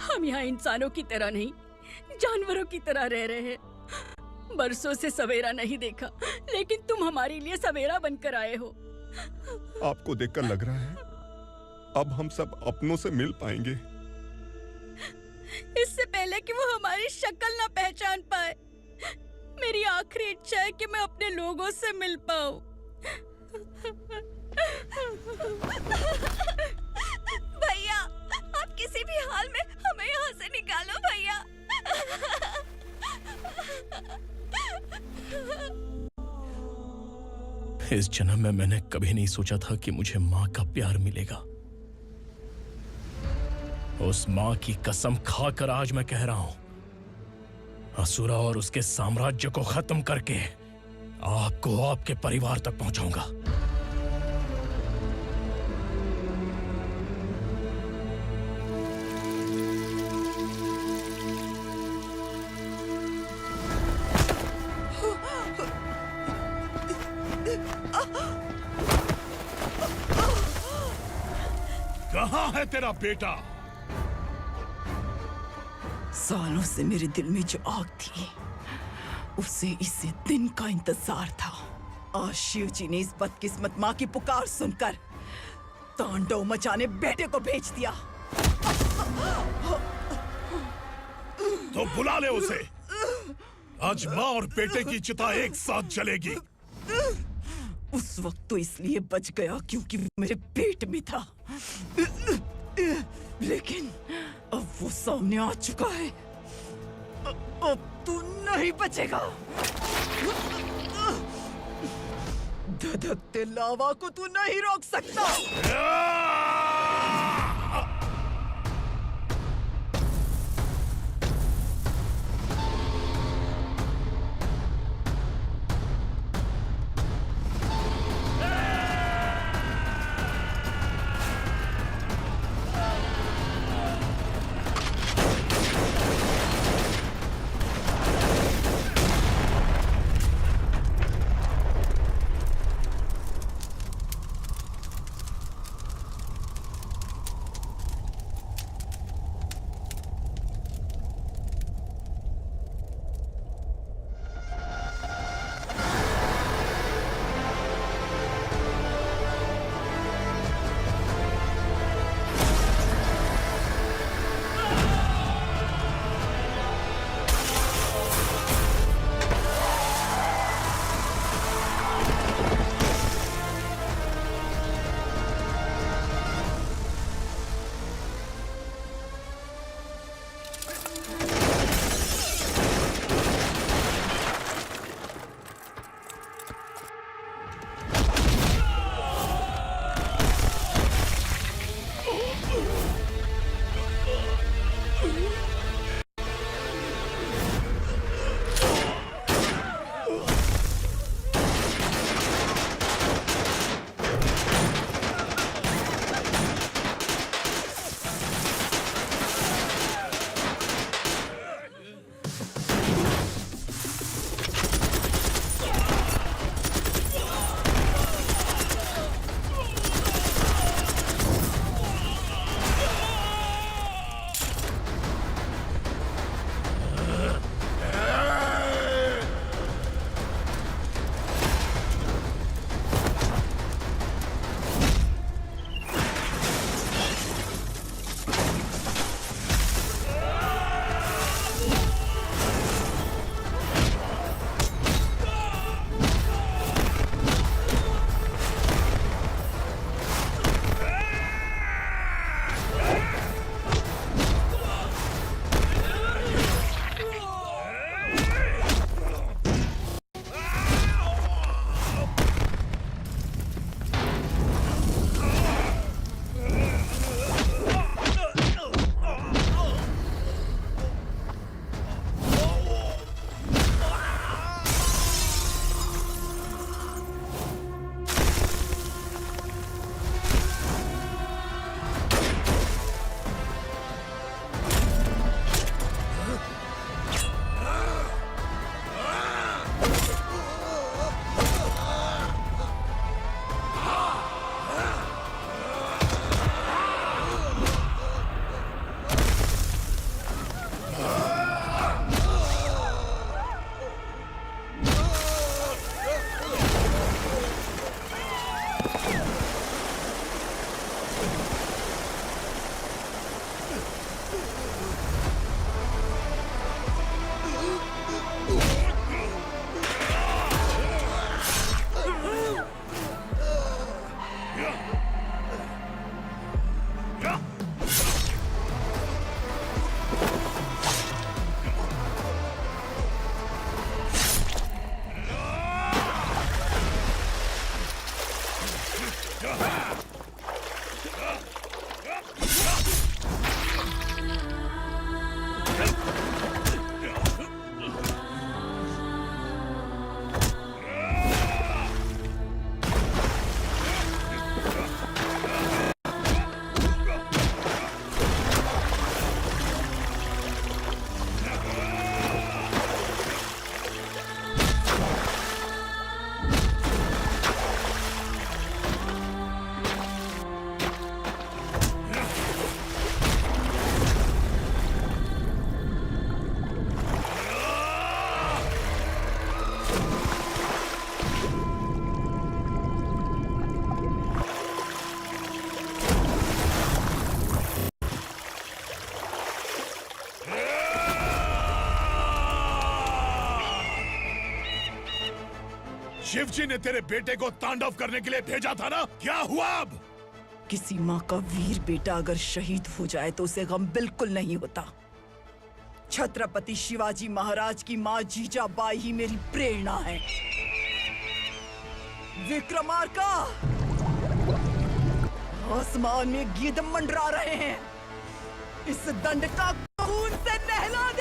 Speaker 4: हम यहाँ इंसानों की तरह नहीं, जानवरों की तरह रह रहे हैं। बरसों से सवेरा नहीं देखा, लेकिन तुम हमारे लिए सवेरा बनकर आए हो।
Speaker 6: आपको देखकर लग रहा है अब हम सब अपनों से मिल पाएंगे।
Speaker 4: इससे पहले कि वो हमारी शक्ल ना पहचान पाए, मेरी आखिरी इच्छा है कि मैं अपने लोगों से मिल पाऊं। भैया, आप किसी भी हाल में हमें यहाँ से निकालो भैया।
Speaker 10: इस जन्म में मैंने कभी नहीं सोचा था कि मुझे माँ का प्यार मिलेगा। उस माँ की कसम खाकर आज मैं कह रहा हूं, असुरा और उसके साम्राज्य को खत्म करके आपको आपके परिवार तक पहुंचाऊंगा।
Speaker 19: कहाँ है तेरा बेटा?
Speaker 20: सालों से मेरे दिल में जो आग थी, उसे इस दिन का इंतजार था। आज शिव जी ने इस बदकिस्मत माँ की पुकार सुनकर तांडव मचाने बेटे को भेज दिया।
Speaker 19: तो बुला ले उसे। आज माँ और बेटे की चिता एक साथ जलेगी।
Speaker 20: उस वक्त तो इसलिए बच गया क्योंकि वो मेरे पेट में था, लेकिन अब वो सामने आ चुका है। अब तू नहीं बचेगा। धधकते लावा को तू नहीं रोक सकता।
Speaker 19: शिवजी ने तेरे बेटे को तांडव करने के लिए भेजा था ना, क्या हुआ अब?
Speaker 20: किसी माँ का वीर बेटा अगर शहीद हो जाए तो उसे गम बिल्कुल नहीं होता। छत्रपति शिवाजी महाराज की माँ जीजाबाई ही मेरी प्रेरणा है। विक्रमार्का, आसमान में गिद्ध मंडरा रहे हैं। इस दंड का खून से नहला दे।